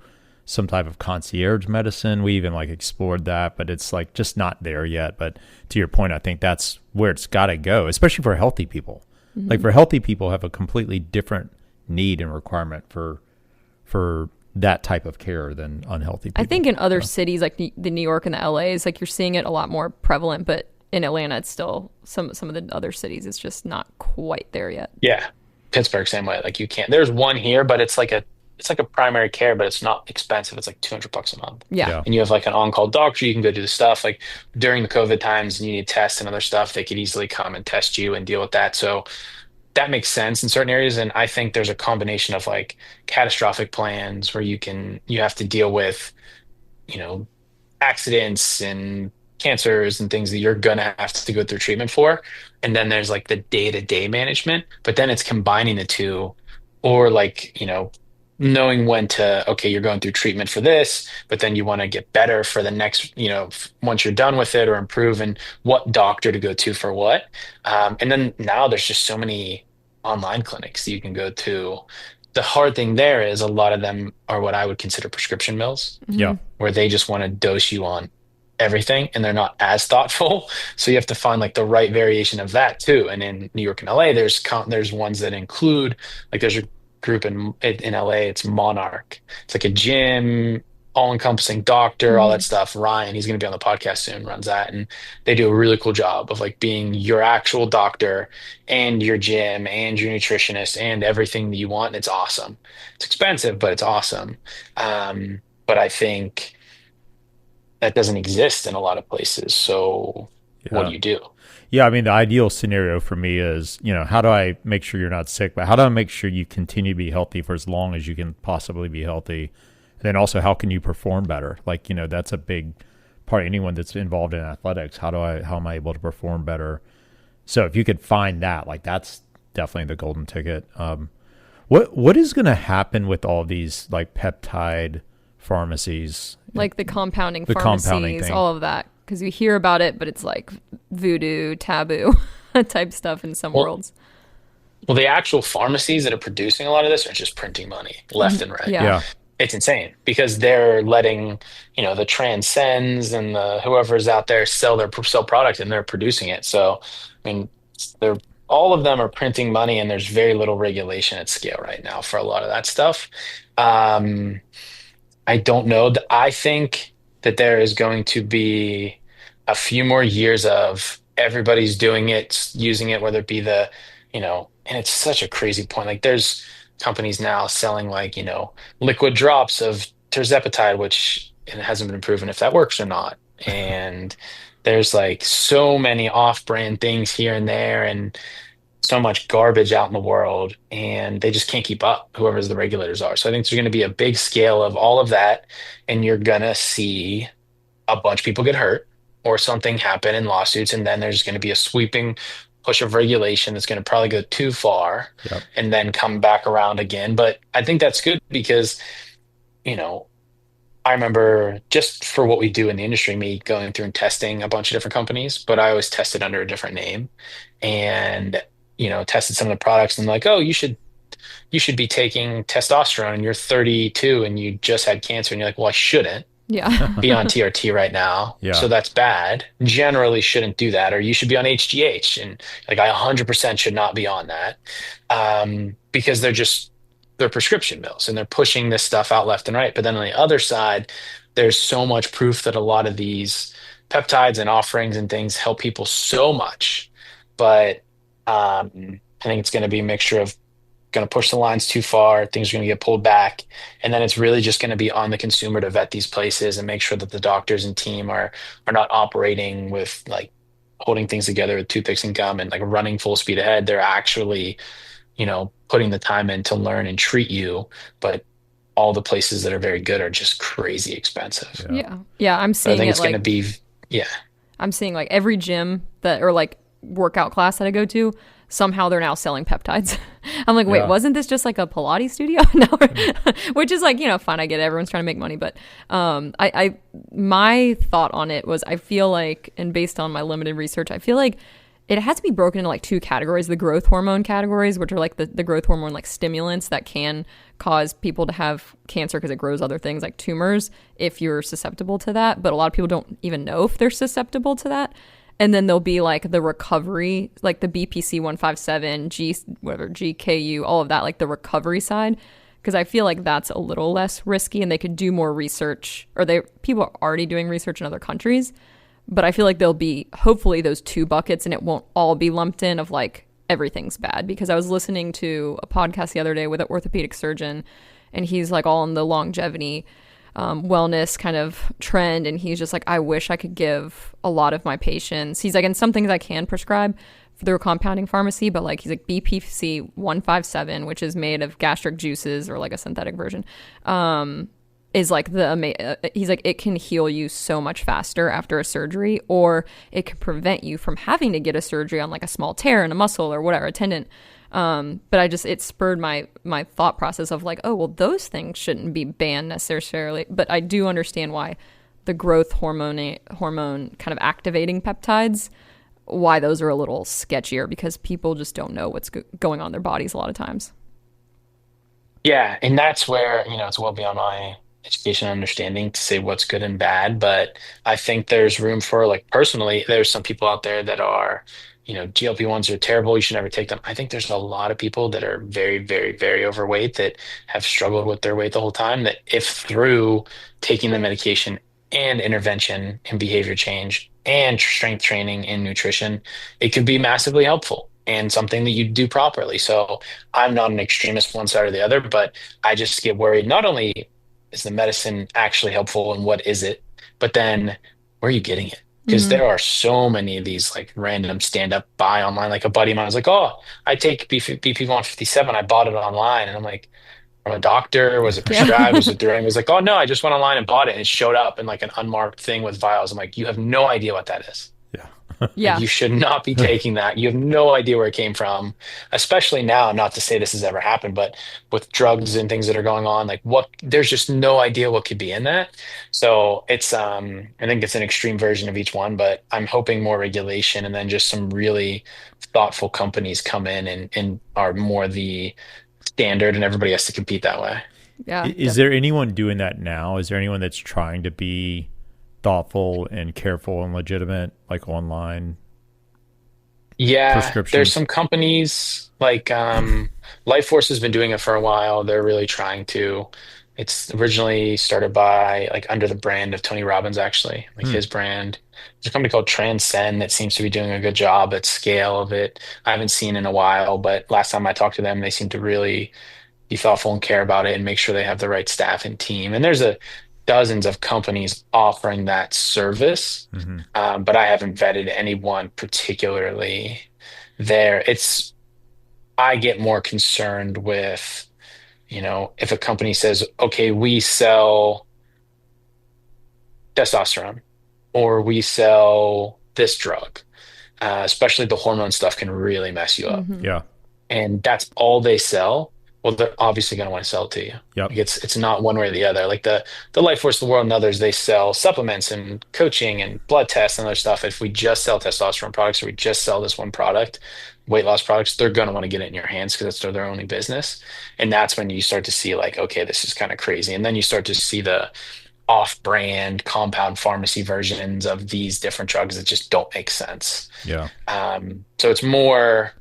some type of concierge medicine? We even like explored that, but it's like just not there yet. But to your point, I think that's where it's got to go, especially for healthy people. Like for healthy people have a completely different need and requirement for that type of care than unhealthy people. I think in other cities like the New York and the LA's, like you're seeing it a lot more prevalent, but in Atlanta, it's still some of the other cities, it's just not quite there yet. Yeah. Pittsburgh, same way. Like you can't, there's one here, but it's like a primary care, but it's not expensive. It's like $200 a month. Yeah. And you have like an on-call doctor. You can go do the stuff like during the COVID times and you need tests and other stuff. They could easily come and test you and deal with that. So that makes sense in certain areas. And I think there's a combination of like catastrophic plans where you have to deal with, accidents and cancers and things that you're going to have to go through treatment for. And then there's like the day-to-day management, but then it's combining the two or like, knowing when to, okay, you're going through treatment for this, but then you want to get better for the next, once you're done with it or improve and what doctor to go to for what. And then now there's just so many online clinics that you can go to. The hard thing there is a lot of them are what I would consider prescription mills, Yeah. where they just want to dose you on everything and they're not as thoughtful. So you have to find like the right variation of that too. And in New York and LA, there's ones that include, like there's a group in LA, it's Monarch. It's like a gym, all-encompassing doctor, all that Mhm. stuff. Ryan, he's going to be on the podcast soon, runs that, and they do a really cool job of like being your actual doctor and your gym and your nutritionist and everything that you want. And it's awesome. It's expensive, but it's awesome. But I think that doesn't exist in a lot of places. So what Yeah. do you do? Yeah, I mean, the ideal scenario for me is, how do I make sure you're not sick, but how do I make sure you continue to be healthy for as long as you can possibly be healthy? And then also, how can you perform better? Like, that's a big part. Anyone that's involved in athletics, how am I able to perform better? So if you could find that, like, that's definitely the golden ticket. What is going to happen with all these like peptide pharmacies? Like the compounding The pharmacies, compounding thing. all of that. Because you hear about it, but it's like voodoo, taboo type stuff in some Well, worlds. well, the actual pharmacies that are producing a lot of this are just printing money left and right. Yeah. Yeah, It's insane because they're letting, the Transcends and the whoever's out there sell product and they're producing it. So, I mean, they're all of them are printing money and there's very little regulation at scale right now for a lot of that stuff. Um, I don't know. I think that there is going to be a few more years of everybody's doing it, using it, whether it be and it's such a crazy point. Like there's companies now selling like, liquid drops of tirzepatide, which and it hasn't been proven if that works or not. And there's like so many off-brand things here and there and so much garbage out in the world and they just can't keep up, whoever's the regulators are. So I think there's going to be a big scale of all of that, and you're going to see a bunch of people get hurt or something happen in lawsuits, and then there's going to be a sweeping push of regulation that's going to probably go too far yep, and then come back around again. But I think that's good because, you know, I remember just for what we do in the industry, me going through and testing a bunch of different companies, but I always tested under a different name and, tested some of the products and like, oh, you should be taking testosterone and you're 32 and you just had cancer. And you're like, well, I shouldn't Yeah. be on TRT right now. yeah, So that's bad. Generally shouldn't do that. Or you should be on HGH. And like, I 100% should not be on that. Because they're prescription mills and they're pushing this stuff out left and right. But then on the other side, there's so much proof that a lot of these peptides and offerings and things help people so much. But I think it's going to be a mixture of going to push the lines too far, things are going to get pulled back, and then it's really just going to be on the consumer to vet these places and make sure that the doctors and team are not operating with like holding things together with toothpicks and gum and like running full speed ahead. They're actually, putting the time in to learn and treat you, but all the places that are very good are just crazy expensive. yeah, Yeah. Yeah. I'm So I seeing think it it's going to like, be, yeah. I'm seeing like every gym that, or like workout class that I go to, somehow they're now selling peptides. I'm like, wait, Yeah. wasn't this just like a Pilates studio? No, which is like, fine. I get it. Everyone's trying to make money, but my thought on it was, I feel like, and based on my limited research, I feel like it has to be broken into like two categories: the growth hormone categories, which are like the growth hormone like stimulants that can cause people to have cancer because it grows other things like tumors if you're susceptible to that. But a lot of people don't even know if they're susceptible to that. And then there'll be like the recovery, like the BPC 157, GKU, all of that, like the recovery side. Because I feel like that's a little less risky and they could do more research, or people are already doing research in other countries. But I feel like there'll be hopefully those two buckets and it won't all be lumped in of like everything's bad. Because I was listening to a podcast the other day with an orthopedic surgeon and he's like all in the longevity wellness kind of trend, and he's just like, I wish I could give a lot of my patients, he's like, and some things I can prescribe through a compounding pharmacy, but like he's like BPC 157, which is made of gastric juices or like a synthetic version, is like he's like, it can heal you so much faster after a surgery, or it can prevent you from having to get a surgery on like a small tear in a muscle or whatever, a tendon. But it spurred my thought process of like, oh, well, those things shouldn't be banned necessarily. But I do understand why the growth hormone kind of activating peptides why those are a little sketchier, because people just don't know what's going on in their bodies a lot of times. Yeah, and that's where, it's well beyond my education and understanding to say what's good and bad. But I think there's room for, like, personally, there's some people out there that are, GLP-1s are terrible. You should never take them. I think there's a lot of people that are very, very, very overweight that have struggled with their weight the whole time, that if through taking the medication and intervention and behavior change and strength training and nutrition, it could be massively helpful and something that you do properly. So I'm not an extremist one side or the other, but I just get worried. Not only is the medicine actually helpful and what is it, but then where are you getting it? Because Mm-hmm. there are so many of these like random stand-up buy online. Like a buddy of mine was like, "Oh, I take BP 157. I bought it online." And I'm like, "From a doctor? Was it prescribed? Yeah. Was it during?" He was like, "Oh no, I just went online and bought it and it showed up in like an unmarked thing with vials." I'm like, "You have no idea what that is." Yeah. Like, Yeah. you should not be taking that. You have no idea where it came from, especially now, not to say this has ever happened, but with drugs and things that are going on, like there's just no idea what could be in that. So I think it's an extreme version of each one, but I'm hoping more regulation and then just some really thoughtful companies come in and are more the standard and everybody has to compete that way. Yeah. Is there anyone doing that now? Is there anyone that's trying to be thoughtful and careful and legitimate, like online Yeah, there's prescriptions? some companies like Life Force has been doing it for a while. They're really trying to. It's originally started by like under the brand of Tony Robbins, actually, like Hmm. his brand. There's a company called Transcend that seems to be doing a good job at scale of it. I haven't seen in a while, but last time I talked to them, they seem to really be thoughtful and care about it and make sure they have the right staff and team. And there's a dozens of companies offering that service, Hmm. but I haven't vetted anyone particularly there. I get more concerned with, if a company says, okay, we sell testosterone or we sell this drug, especially the hormone stuff can really mess you up. Mm-hmm. Yeah. And that's all they sell, well, they're obviously going to want to sell it to you. Yep. Like it's not one way or the other. Like the Life Force, the World, and others, they sell supplements and coaching and blood tests and other stuff. If we just sell testosterone products or we just sell this one product, weight loss products, they're going to want to get it in your hands because it's their only business. And that's when you start to see like, okay, this is kind of crazy. And then you start to see the off-brand compound pharmacy versions of these different drugs that just don't make sense. Yeah. So it's more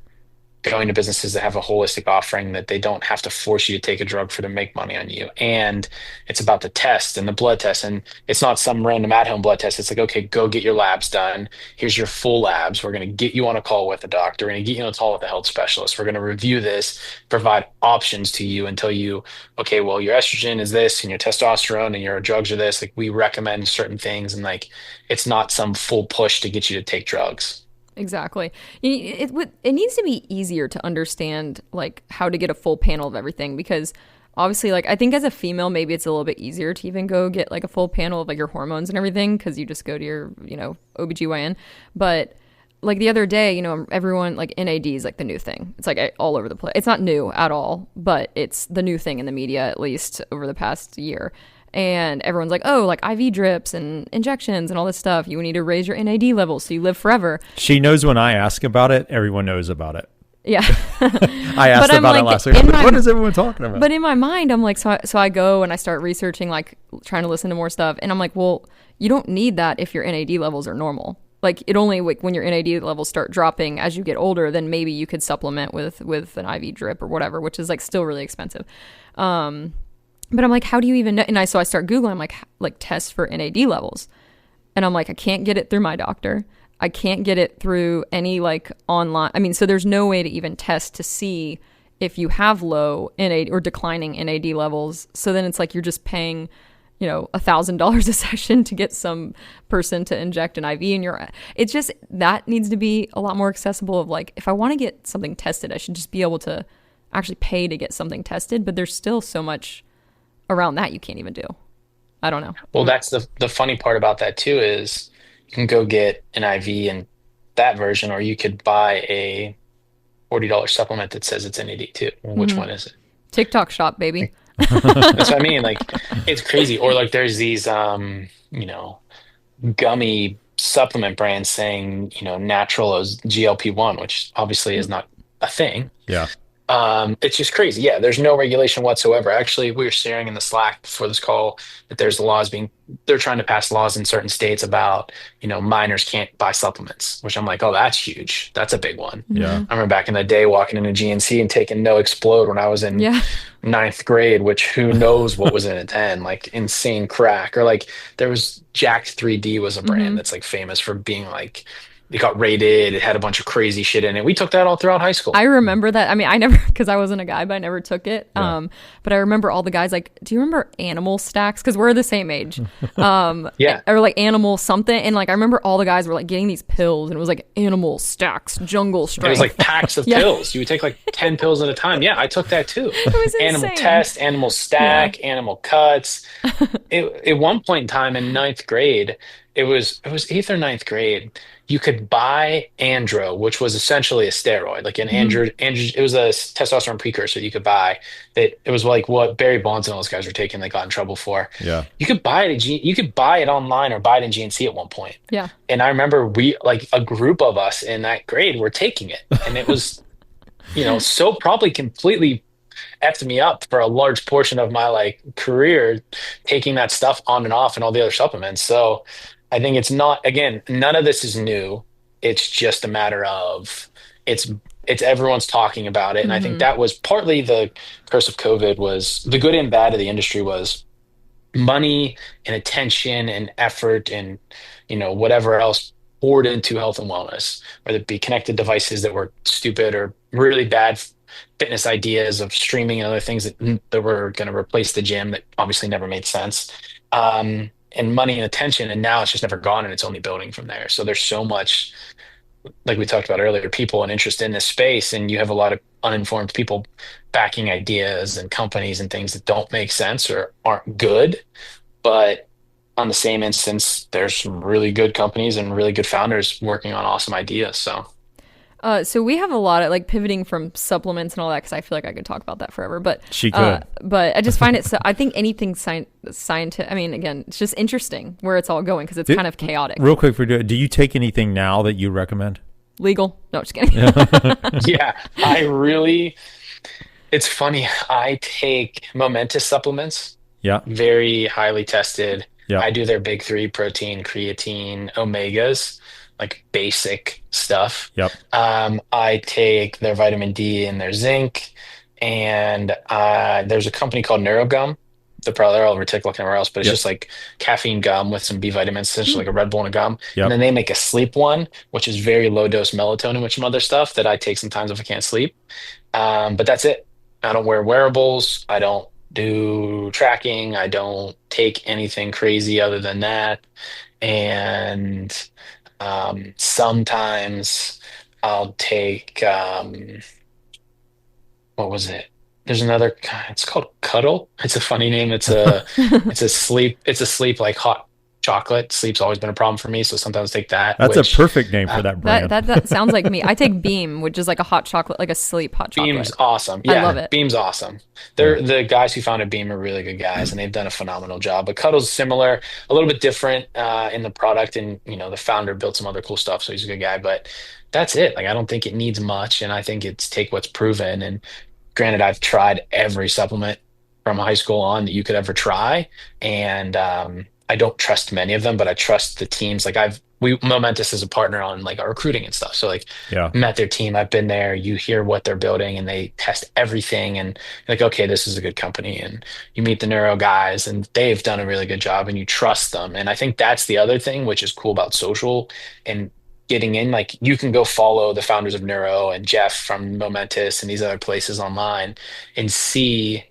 going to businesses that have a holistic offering that they don't have to force you to take a drug for to make money on you. And it's about the test and the blood test. And it's not some random at-home blood test. It's like, okay, go get your labs done. Here's your full labs. We're going to get you on a call with a doctor. We're going to get you on a call with a health specialist. We're going to review this, provide options to you and tell you, okay, well, your estrogen is this and your testosterone and your drugs are this. Like, we recommend certain things. And like, it's not some full push to get you to take drugs. Exactly. It needs to be easier to understand like how to get a full panel of everything, because obviously, like, I think as a female maybe it's a little bit easier to even go get like a full panel of like your hormones and everything, because you just go to your OBGYN. But like the other day, everyone, like, NAD is like the new thing. It's like all over the place. It's not new at all, but it's the new thing in the media, at least over the past year. And everyone's like, oh, like IV drips and injections and all this stuff. You need to raise your NAD levels so you live forever. She knows when I ask about it, everyone knows about it. Yeah. I asked But I'm about it like, last week. What is everyone talking about? But in my mind, I'm like, so I go and I start researching, like trying to listen to more stuff. And I'm like, well, you don't need that if your NAD levels are normal. Like, it only, like, when your NAD levels start dropping as you get older, then maybe you could supplement with an IV drip or whatever, which is like still really expensive. But I'm like, how do you even know? And so I start Googling, I'm like tests for NAD levels. And I'm like, I can't get it through my doctor. I can't get it through any like online. I mean, so there's no way to even test to see if you have low NAD or declining NAD levels. So then it's like you're just paying, $1,000 a session to get some person to inject an IV in your. It's just, that needs to be a lot more accessible. Of like, if I want to get something tested, I should just be able to actually pay to get something tested. But there's still so much around that you can't even do. I don't know. Well, that's the funny part about that too is you can go get an IV in that version, or you could buy a $40 supplement that says it's NAD too. Well, which one is it? TikTok shop, baby. That's what I mean. Like, it's crazy. Or like there's these gummy supplement brands saying, natural is GLP-1, which obviously is not a thing. Yeah. It's just crazy. Yeah, there's no regulation whatsoever. Actually, we were sharing in the Slack before this call that they're trying to pass laws in certain states about, minors can't buy supplements, which I'm like, oh, that's huge. That's a big one. Yeah. I remember back in the day walking into GNC and taking No Explode when I was in Yeah. ninth grade, which who knows what was in it then, like insane crack. Or like there was Jacked 3D was a brand that's like famous for being like, it got rated, it had a bunch of crazy shit in it. We took that all throughout high school. I remember that. I mean, I never, because I wasn't a guy, but I never took it. Yeah. But I remember all the guys like, do you remember Animal Stacks? Because we're the same age. Yeah. Or like Animal something. And like, I remember all the guys were like getting these pills and it was like Animal Stacks, Jungle Strength. It was like packs of Yeah. pills. You would take like 10 pills at a time. Yeah, I took that too. It was Animal insane. Test, Animal Stack, Animal Cuts. At one point in time in ninth grade, it was eighth or ninth grade. You could buy Andro, which was essentially a steroid, like it was a testosterone precursor you could buy. That it was like what Barry Bonds and those guys were taking. They got in trouble for. Yeah. You could buy it. You could buy it online or buy it in GNC at one point. Yeah. And I remember we like a group of us in that grade were taking it, and it was, so probably completely effed me up for a large portion of my like career, taking that stuff on and off and all the other supplements. So I think it's not, again, none of this is new. It's just a matter of it's everyone's talking about it. And I think that was partly the curse of COVID. Was the good and bad of the industry was money and attention and effort and whatever else poured into health and wellness, whether it be connected devices that were stupid or really bad fitness ideas of streaming and other things that were going to replace the gym that obviously never made sense, and money and attention, and now it's just never gone and it's only building from there. So there's so much, like we talked about earlier, people and interest in this space, and you have a lot of uninformed people backing ideas and companies and things that don't make sense or aren't good. But on the same instance, there's some really good companies and really good founders working on awesome ideas. So we have a lot of like pivoting from supplements and all that because I feel like I could talk about that forever. But She could. But I just find it so. I think anything scientific. I mean, again, it's just interesting where it's all going because it's kind of chaotic. Real quick, do you take anything now that you recommend? Legal? No, just kidding. Yeah, it's funny. I take momentous supplements, Yeah. very highly tested. Yeah. I do their big three: protein, creatine, omegas, like basic stuff. Yep. I take their vitamin D and their zinc. And there's a company called NeuroGum. They're all over TikTok and everywhere else, but it's just like caffeine gum with some B vitamins, essentially like a Red Bull and a gum. Yep. And then they make a sleep one, which is very low dose melatonin with some other stuff that I take sometimes if I can't sleep. But that's it. I don't wear wearables. I don't do tracking. I don't take anything crazy other than that. And sometimes I'll take what was it? There's another. It's called Cuddle. It's a funny name. It's a sleep like hot chocolate. Sleep's always been a problem for me, so sometimes I take that. That's a perfect name for that brand. That sounds like me. I take Beam, which is like a hot chocolate, like a sleep hot chocolate. Beam's awesome. I Yeah, love it. Beam's awesome. The guys who founded Beam are really good guys, and they've done a phenomenal job. But Cuddle's similar, a little bit different in the product, and the founder built some other cool stuff, so he's a good guy. But that's it. Like I don't think it needs much, and I think it's take what's proven. And granted, I've tried every supplement from high school on that you could ever try, and I don't trust many of them, but I trust the teams. Like Momentous is a partner on like our recruiting and stuff. So like met their team. I've been there. You hear what they're building and they test everything and you're like, okay, this is a good company. And you meet the neuro guys and they've done a really good job and you trust them. And I think that's the other thing, which is cool about social and getting in. Like you can go follow the founders of Neuro and Jeff from Momentous and these other places online and see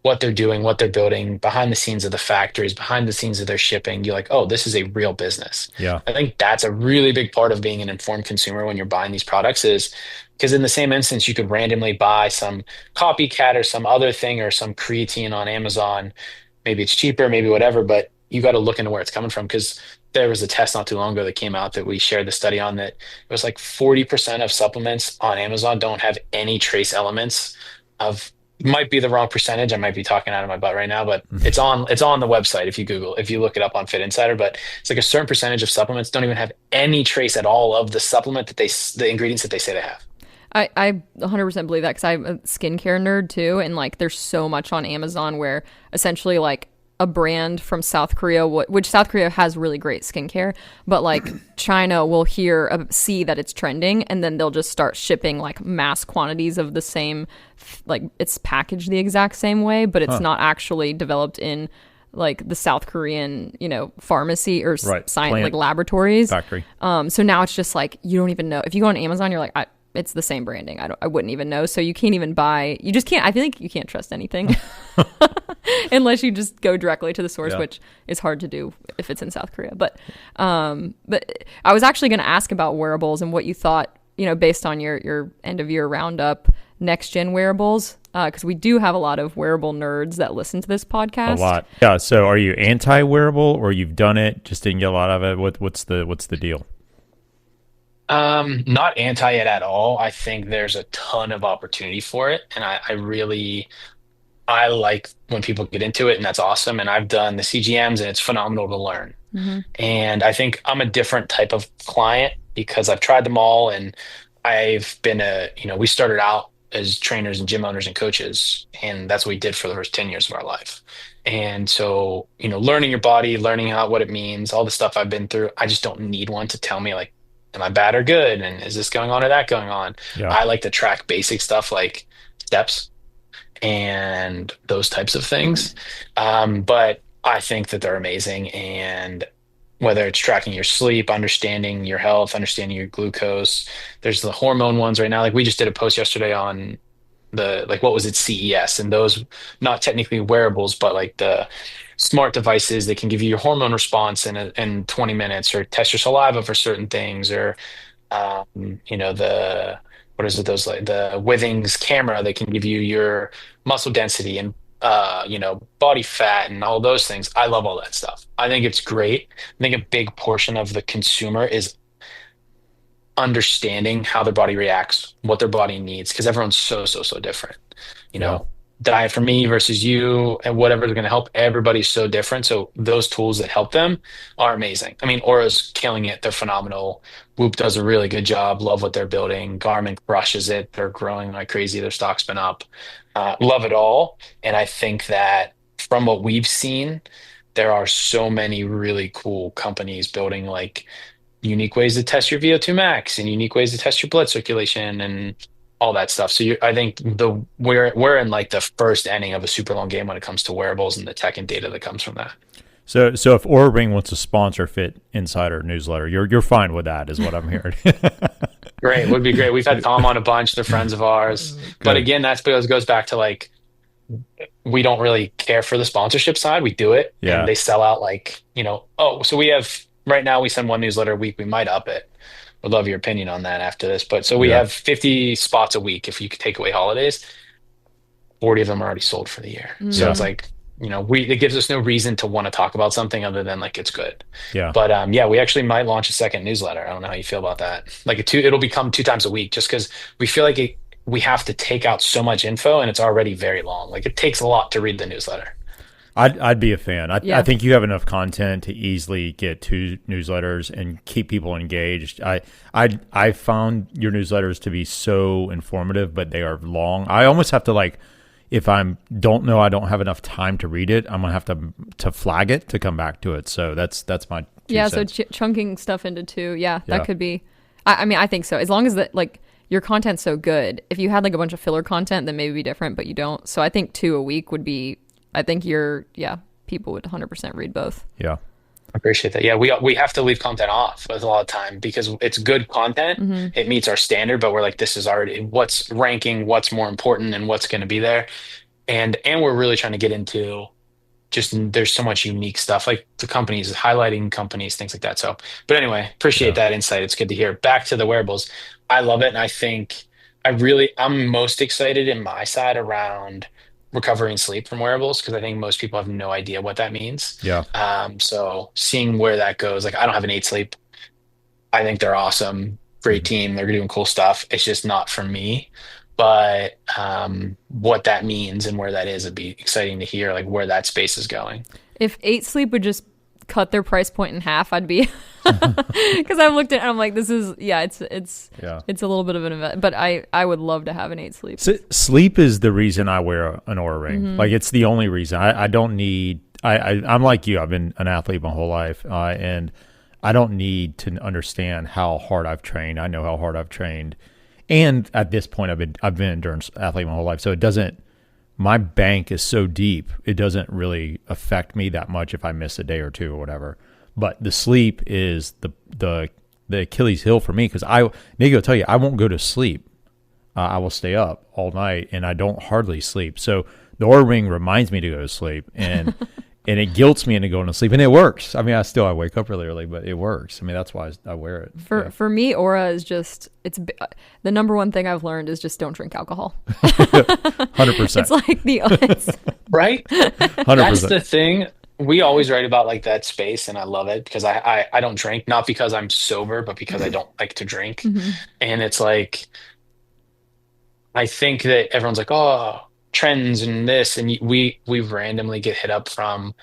what they're doing, what they're building behind the scenes of the factories, behind the scenes of their shipping. You're like, oh, this is a real business. Yeah. I think that's a really big part of being an informed consumer when you're buying these products is because in the same instance, you could randomly buy some copycat or some other thing or some creatine on Amazon. Maybe it's cheaper, maybe whatever, but you got to look into where it's coming from because there was a test not too long ago that came out that we shared the study on that it was like 40% of supplements on Amazon don't have any trace elements of might be the wrong percentage. I might be talking out of my butt right now, but it's on the website if you Google, if you look it up on Fit Insider. But it's like a certain percentage of supplements don't even have any trace at all of the supplement that the ingredients that they say they have. I 100% believe that because I'm a skincare nerd too. And like there's so much on Amazon where essentially like a brand from South Korea, which South Korea has really great skincare, but like China will see that it's trending and then they'll just start shipping like mass quantities of the same, like it's packaged the exact same way, but it's not actually developed in like the South Korean, pharmacy or Right. science, Plant like laboratories. factory. So now it's just like, you don't even know. If you go on Amazon, you're like, it's the same branding. I wouldn't even know. So you can't even buy, you just can't, I feel like you can't trust anything unless you just go directly to the source, Yeah. which is hard to do if it's in South Korea. But I was actually going to ask about wearables and what you thought, based on your end of year roundup, next gen wearables. Because we do have a lot of wearable nerds that listen to this podcast. A lot. Yeah. So are you anti-wearable or you've done it, just didn't get a lot of it? What's the deal? Not anti it at all. I think there's a ton of opportunity for it, and I like when people get into it, and that's awesome. And I've done the CGMs, and it's phenomenal to learn. Mm-hmm. And I think I'm a different type of client because I've tried them all, and I've been we started out as trainers and gym owners and coaches, and that's what we did for the first 10 years of our life. And so, learning your body, learning what it means, all the stuff I've been through, I just don't need one to tell me like, am I bad or good? And is this going on or that going on? Yeah. I like to track basic stuff like steps and those types of things. But I think that they're amazing. And whether it's tracking your sleep, understanding your health, understanding your glucose, there's the hormone ones right now. Like we just did a post yesterday on what was it, CES, and those not technically wearables, but like the smart devices that can give you your hormone response in 20 minutes or test your saliva for certain things or the what is it, those like the Withings camera that can give you your muscle density and body fat and all those things. I love all that stuff. I think it's great. I think a big portion of the consumer is understanding how their body reacts, what their body needs, because everyone's so different. You Yeah. know, diet for me versus you and whatever's going to help everybody's so different. So those tools that help them are amazing. I mean, Aura's killing it. They're phenomenal. Whoop does a really good job. Love what they're building. Garmin crushes it. They're growing like crazy. Their stock's been up. Love it all. And I think that from what we've seen, there are so many really cool companies building like unique ways to test your VO2 max and unique ways to test your blood circulation and all that stuff. So I think we're in like the first inning of a super long game when it comes to wearables and the tech and data that comes from that. So if Oura Ring wants to sponsor Fit Insider newsletter, you're fine with that, is what I'm hearing. Great, would be great. We've had Tom on a bunch. They're friends of ours. But again, that's because it goes back to like we don't really care for the sponsorship side. We do it, Yeah. and they sell out like so we have right now we send one newsletter a week. We might up it. Would love your opinion on that after this. But so we Yeah. have 50 spots a week if you could take away holidays. 40 of them are already sold for the year. So Yeah. it's like, it gives us no reason to want to talk about something other than like it's good. Yeah. But yeah, we actually might launch a second newsletter. I don't know how you feel about that. Like it'll become 2 times a week just because we feel like we have to take out so much info and it's already very long. Like it takes a lot to read the newsletter. I'd be a fan. Yeah. I think you have enough content to easily get 2 newsletters and keep people engaged. I found your newsletters to be so informative, but they are long. I almost have to like, if I don't know I don't have enough time to read it, I'm gonna have to flag it to come back to it. So that's my 2 Yeah, cents. so chunking stuff into 2. Yeah, Yeah. that could be. I mean, I think so. As long as that, like, your content's so good. If you had like a bunch of filler content, then maybe be different, but you don't. So I think 2 a week would be. I think people would 100% read both. Yeah. I appreciate that. Yeah, we have to leave content off with a lot of time because it's good content. Mm-hmm. It meets our standard, but we're like, this is already what's ranking, what's more important, and what's going to be there. And we're really trying to get into just there's so much unique stuff, like the companies, highlighting companies, things like that. So, but anyway, appreciate that insight. It's good to hear. Back to the wearables. I love it. And I think I'm most excited in my side around recovery and sleep from wearables because I think most people have no idea what that means. Yeah. So seeing where that goes, like I don't have an 8 sleep. I think they're awesome. Great team. They're doing cool stuff. It's just not for me. but what that means and where that is, it'd be exciting to hear like where that space is going. If 8 Sleep would just cut their price point in half, I'd be because I've looked at it and I'm like, this is it's Yeah. it's a little bit of an event, but I would love to have an 8 Sleep. Sleep is the reason I wear an Oura ring. Like it's the only reason. I don't need. I'm like you. I've been an athlete my whole life, and I don't need to understand how hard I've trained. I know how hard I've trained, and at this point, I've been an endurance athlete my whole life. So it doesn't. My bank is so deep, it doesn't really affect me that much if I miss a day or two or whatever. But the sleep is the Achilles heel for me because Nick will tell you I won't go to sleep. I will stay up all night and I don't hardly sleep. So the Oura ring reminds me to go to sleep and and it guilts me into going to sleep and it works. I mean, I wake up really early, but it works. I mean, that's why I wear it. For me, Aura is just the number one thing I've learned is just don't drink alcohol. 100%. It's like Right? 100%. That's the thing. We always write about like that space, and I love it because I don't drink, not because I'm sober, but because I don't like to drink. And it's like I think that everyone's like, oh, trends and this, and we randomly get hit up from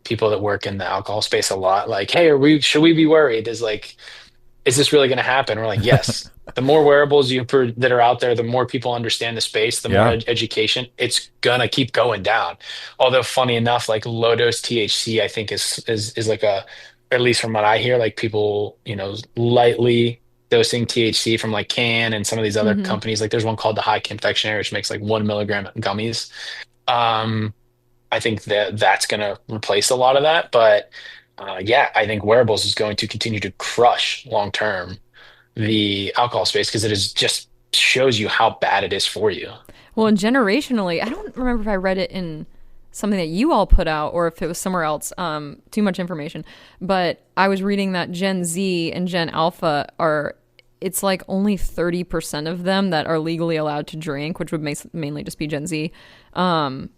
people that work in the alcohol space a lot, like, hey, should we be worried? Is this really going to happen? We're like, yes. The more wearables that are out there, the more people understand the space, the more education, it's gonna keep going down. Although funny enough, like low dose THC, I think is like at least from what I hear, like people, lightly dosing THC from like Can and some of these other companies. Like there's one called the High Confectionery, which makes like 1 milligram gummies. I think that's gonna replace a lot of that, but I think wearables is going to continue to crush long term the alcohol space because just shows you how bad it is for you. Well, and generationally, I don't remember if I read it in something that you all put out or if it was somewhere else. Too much information. But I was reading that Gen Z and Gen Alpha it's like only 30% of them that are legally allowed to drink, which would mainly just be Gen Z. Only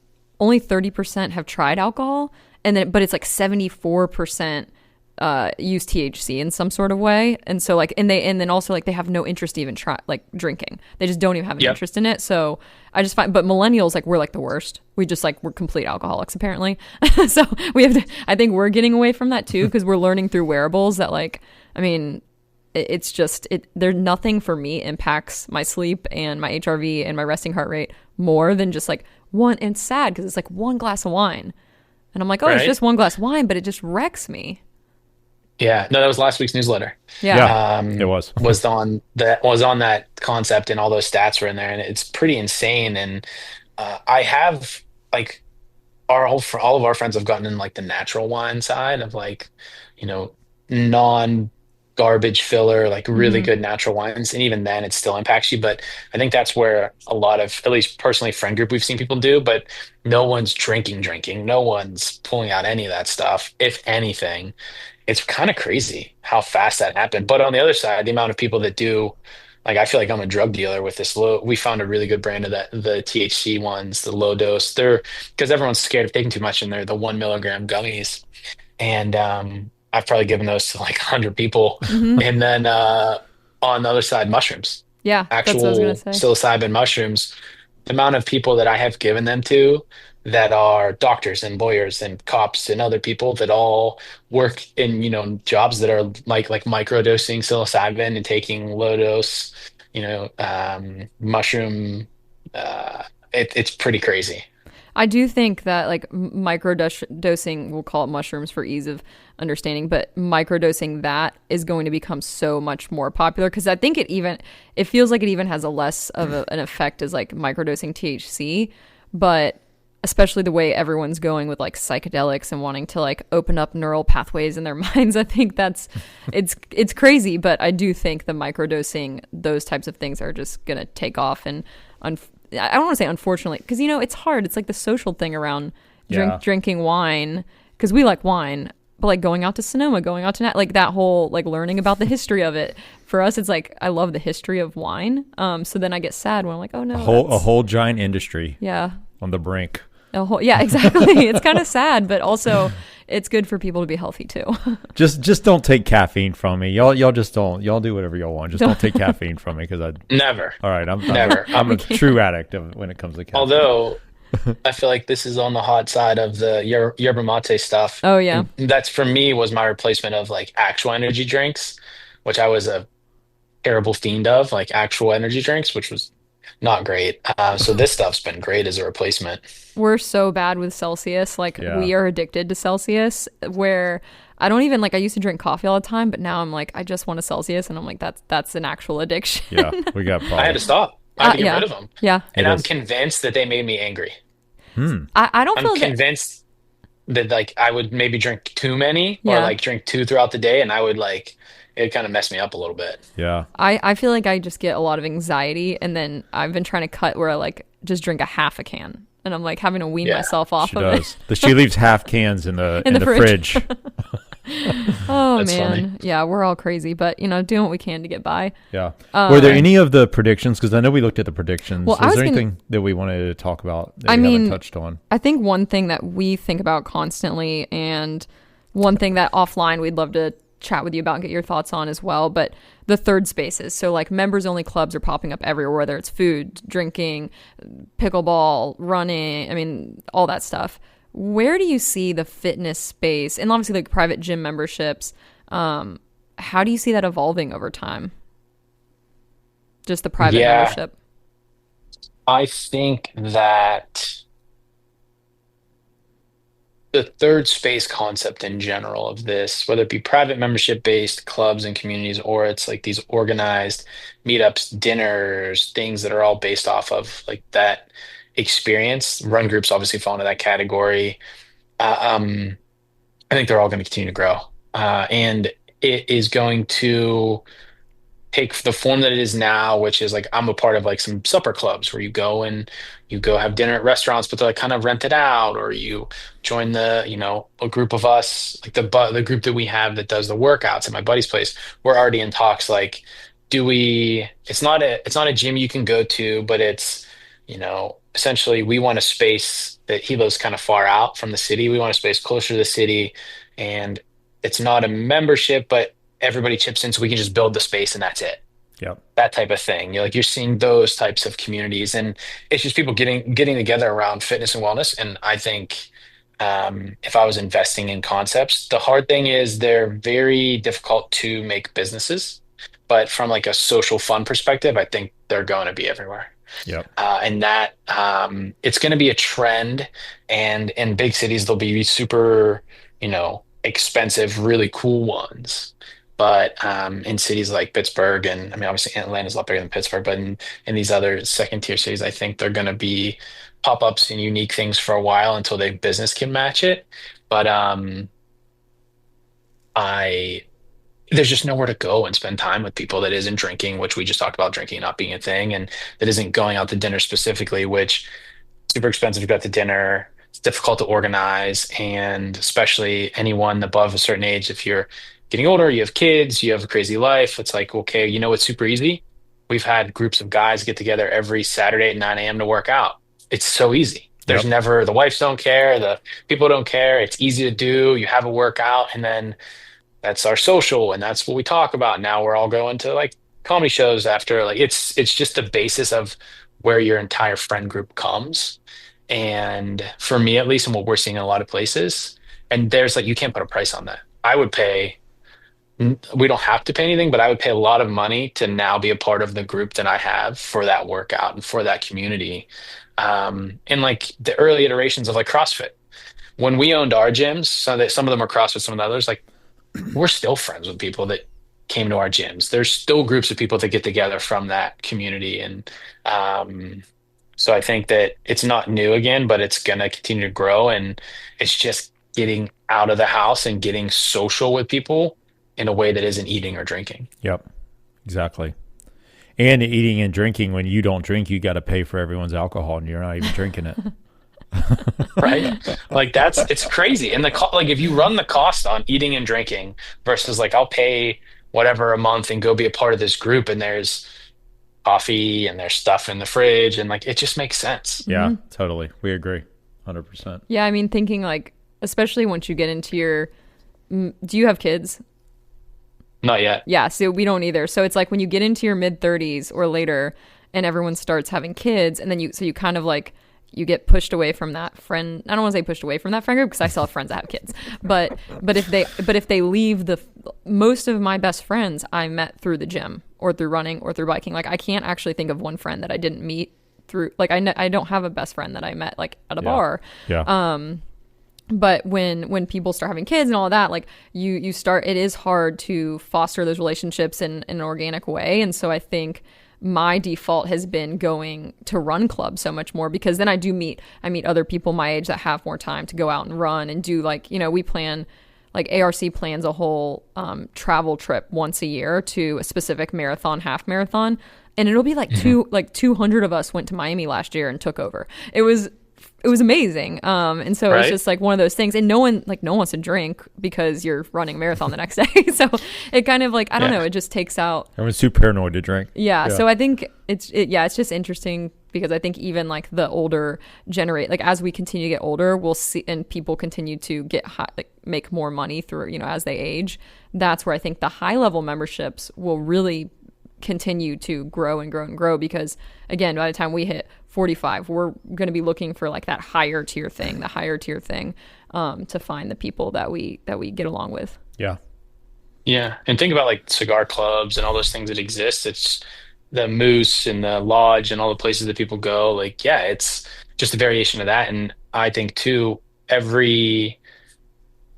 30% have tried alcohol, but it's like 74% use THC in some sort of way, and so like, and then also like they have no interest to even try like drinking. They just don't even have an interest in it. So I just find, but millennials, like, we're like the worst. We're complete alcoholics apparently. So we have to. I think we're getting away from that too because we're learning through wearables that, like, I mean, it's just there's nothing for me impacts my sleep and my HRV and my resting heart rate more than just like one. And it's sad because it's like one glass of wine, and I'm like, oh, It's just one glass of wine, but it just wrecks me. Yeah, no, that was last week's newsletter. Yeah, it was on that concept, and all those stats were in there, and it's pretty insane. And I have like all of our friends have gotten in like the natural wine side of like, non garbage filler, like really good natural wines, and even then it still impacts you. But I think that's where a lot of, at least personally, friend group we've seen people do, but no one's drinking, no one's pulling out any of that stuff, if anything. It's kind of crazy how fast that happened. But on the other side, the amount of people that do, like, I feel like I'm a drug dealer with this we found a really good brand of the THC ones, the low dose. Because everyone's scared of taking too much, and they're the 1 milligram gummies. And I've probably given those to like 100 people. And then on the other side, mushrooms. Yeah, actual that's what I was gonna say. psilocybin mushrooms. The amount of people that I have given them to that are doctors and lawyers and cops and other people that all work in, jobs that are like microdosing psilocybin and taking low dose, mushroom. It's pretty crazy. I do think that like microdosing, we'll call it mushrooms for ease of understanding, but microdosing that is going to become so much more popular because I think it feels like it even has a less of an effect as like microdosing THC, but especially the way everyone's going with like psychedelics and wanting to like open up neural pathways in their minds. I think it's crazy, but I do think the microdosing, those types of things are just going to take off. And I don't want to say unfortunately, because, it's hard. It's like the social thing around drinking wine, because we like wine, but like going out to Sonoma, going out to like that whole like learning about the history of it. For us, it's like, I love the history of wine. So then I get sad when I'm like, oh no. A whole giant industry. Yeah. On the brink. Yeah, exactly. It's kind of sad, but also it's good for people to be healthy too. Just don't take caffeine from me. Y'all just don't. Y'all do whatever y'all want. Just don't take caffeine from me because I. Never. All right, Never. I'm a true addict when it comes to caffeine. Although I feel like this is on the hot side of the yerba mate stuff. Oh yeah. And that's for me was my replacement of like actual energy drinks, which I was a terrible fiend of, like actual energy drinks, which was not great. So this stuff's been great as a replacement. We're so bad with Celsius. Like Yeah. we are addicted to Celsius where I don't even like I used to drink coffee all the time, but now I'm like I just want a Celsius and I'm like that's an actual addiction. Yeah, we got problems. I had to stop. I had to get yeah. rid of them. Yeah. And It I'm is. convinced that they made me angry. I don't I'm feel that convinced that like I would maybe drink too many or Yeah. like drink two throughout the day and I would like it kind of messed me up a little bit. Yeah. I feel like I just get a lot of anxiety and then I've been trying to cut where I like just drink a half a can and I'm like having to wean Yeah, myself off She of does. She leaves half cans in the In the fridge. it. Oh That's man. funny. Yeah, we're all crazy, but doing what we can to get by. Yeah. Were there any of the predictions? Because I know we looked at the predictions. Well, I was was there gonna- anything that we wanted to talk about that I we mean, haven't touched on? I think one thing that we think about constantly and one thing that offline we'd love to chat with you about and get your thoughts on as well, but the third spaces. So like members only clubs are popping up everywhere, whether it's food, drinking, pickleball, running, I mean, all that stuff. Where do you see the fitness space and obviously like private gym memberships? How do you see that evolving over time? Just the private Yeah. membership. I think that the third space concept in general of this, whether it be private membership based clubs and communities, or it's like these organized meetups, dinners, things that are all based off of like that experience. Run groups obviously fall into that category. Um, I think they're all going to continue to grow. And it is going to take the form that it is now, which is like I'm a part of like some supper clubs where you go have dinner at restaurants, but they're like kind of rented out, or you join a group of us, like the group that we have that does the workouts at my buddy's place. We're already in talks like, it's not a gym you can go to, but it's, essentially we want a space that he lives kind of far out from the city. We want a space closer to the city, and it's not a membership, but everybody chips in so we can just build the space and that's it. Yep. That type of thing. You're seeing those types of communities, and it's just people getting together around fitness and wellness. And I think if I was investing in concepts, the hard thing is they're very difficult to make businesses. But from like a social fun perspective, I think they're going to be everywhere. Yep. And that it's going to be a trend. And in big cities, they'll be super, expensive, really cool ones. But in cities like Pittsburgh, and I mean, obviously Atlanta's a lot bigger than Pittsburgh, but in these other second tier cities, I think they're going to be pop-ups and unique things for a while until their business can match it. But I there's just nowhere to go and spend time with people that isn't drinking, which we just talked about drinking not being a thing, and that isn't going out to dinner specifically, which super expensive to go out to dinner. It's difficult to organize, and especially anyone above a certain age, if you're getting older, you have kids, you have a crazy life. It's like, okay, it's super easy. We've had groups of guys get together every Saturday at 9 a.m. to work out. It's so easy. There's Yep. never, the wives don't care, the people don't care. It's easy to do. You have a workout, and then that's our social, and that's what we talk about. Now we're all going to like comedy shows after. Like it's just the basis of where your entire friend group comes. And for me, at least, and what we're seeing in a lot of places, and there's like you can't put a price on that. I would pay. We don't have to pay anything, but I would pay a lot of money to now be a part of the group that I have for that workout and for that community. In like the early iterations of like CrossFit, when we owned our gyms, some of them are CrossFit, some of the others, like we're still friends with people that came to our gyms. There's still groups of people that get together from that community. And so I think that it's not new again, but it's going to continue to grow. And it's just getting out of the house and getting social with people in a way that isn't eating or drinking. Yep. Exactly. And eating and drinking, when you don't drink, you got to pay for everyone's alcohol and you're not even drinking it. Right? Like it's crazy. And like if you run the cost on eating and drinking versus like I'll pay whatever a month and go be a part of this group, and there's coffee and there's stuff in the fridge, and like it just makes sense. Yeah, totally. We agree. 100%. Yeah, I mean, thinking like, especially once you get into your, do you have kids? Not yet. Yeah, so we don't either. So it's like when you get into your mid 30s or later and everyone starts having kids, and then you kind of like, you get pushed away from that friend. I don't want to say pushed away from that friend group because I still have friends that have kids. But if they leave most of my best friends I met through the gym or through running or through biking. Like I can't actually think of one friend that I didn't meet through, like I don't have a best friend that I met like at a bar. Yeah. But when people start having kids and all of that, like you start, it is hard to foster those relationships in an organic way. And so I think my default has been going to run clubs so much more, because then I meet other people my age that have more time to go out and run and do, like, you know, we plan, like ARC plans a whole travel trip once a year to a specific marathon, half marathon. And it'll be like 200 of us went to Miami last year and took over. It was amazing. And so it's just like one of those things, and no one wants to drink because you're running a marathon the next day. So it kind of like, I don't know, it just takes out. Everyone's too paranoid to drink. Yeah. So I think it's just interesting, because I think even like the older like as we continue to get older, we'll see, and people continue to get make more money through, you know, as they age. That's where I think the high level memberships will really continue to grow and grow and grow, because again, by the time we hit 45, we're going to be looking for like that higher tier thing to find the people that we get along with. Yeah, and think about like cigar clubs and all those things that exist. It's the Moose and the Lodge and all the places that people go. Like, yeah, it's just a variation of that. And I think too, every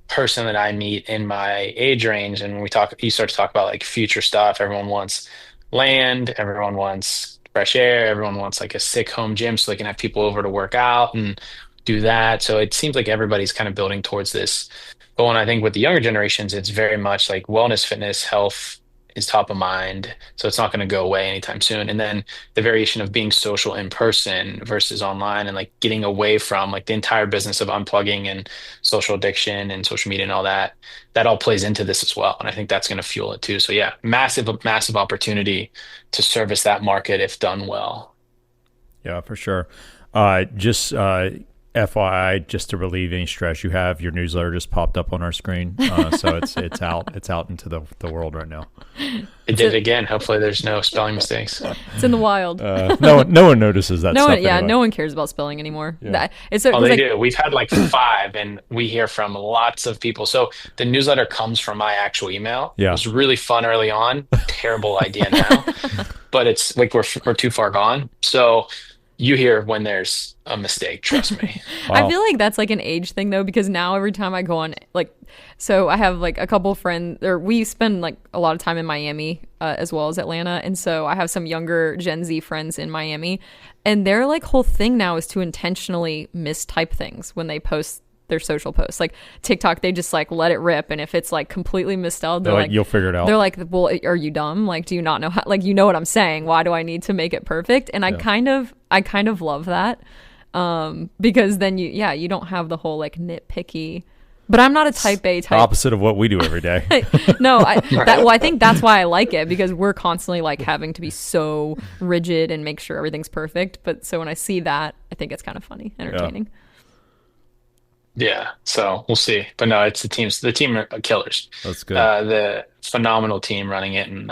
person that I meet in my age range, and when you start to talk about like future stuff, everyone wants land, everyone wants fresh air, everyone wants like a sick home gym so they can have people over to work out and do that. So it seems like everybody's kind of building towards this. But when I think with the younger generations, it's very much like wellness, fitness, health is top of mind. So it's not going to go away anytime soon. And then the variation of being social in person versus online, and like getting away from like the entire business of unplugging and social addiction and social media and all that, that all plays into this as well. And I think that's going to fuel it too. So yeah, massive opportunity to service that market if done well. Yeah, for sure. Just FYI, just to relieve any stress you have, your newsletter just popped up on our screen. So it's out into the world right now. It did it again. Hopefully there's no spelling mistakes. It's in the wild. No one notices that stuff. Yeah, anyway. No one cares about spelling anymore. Yeah. They do. We've had like 5, and we hear from lots of people. So the newsletter comes from my actual email. Yeah. It was really fun early on. Terrible idea now. But it's like we're too far gone. So you hear when there's a mistake, trust me. Wow. I feel like that's like an age thing though, because now every time I go on, like, so I have like a couple friends, or we spend like a lot of time in Miami as well as Atlanta. And so I have some younger Gen Z friends in Miami, and their like whole thing now is to intentionally mistype things when they post their social posts. Like TikTok, they just like let it rip, and if it's like completely misspelled, they're like, you'll figure it out. They're like, well, are you dumb? Like, do you not know how, like, you know what I'm saying? Why do I need to make it perfect? And I kind of love that, because then you don't have the whole like nitpicky. But I'm not a type A type. Opposite of what we do every day. No, I think that's why I like it, because we're constantly like having to be so rigid and make sure everything's perfect. But so when I see that, I think it's kind of funny, entertaining. Yeah, so we'll see. But no, it's the team are killers. That's good. The phenomenal team running it. And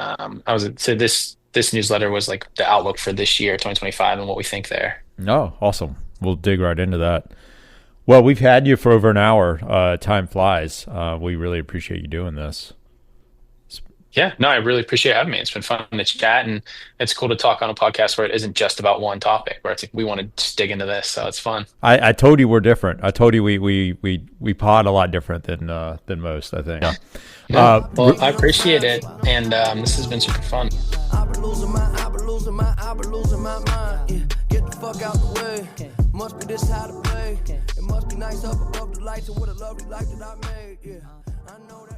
this newsletter was like the outlook for this year, 2025, and what we think there. Oh, awesome. We'll dig right into that. Well, we've had you for over an hour. Time flies. We really appreciate you doing this. Yeah, no, I really appreciate having me. It's been fun to chat, and it's cool to talk on a podcast where it isn't just about one topic, where it's like we want to just dig into this, so it's fun. I told you we're different. I told you we pod a lot different than most, I think. Yeah. Well, I appreciate it, and this has been super fun. I've been losing my mind. Yeah, get the fuck out the way. Must be this how to play. It must be nice up above the lights, and what a lovely life that I made. Yeah, I know that.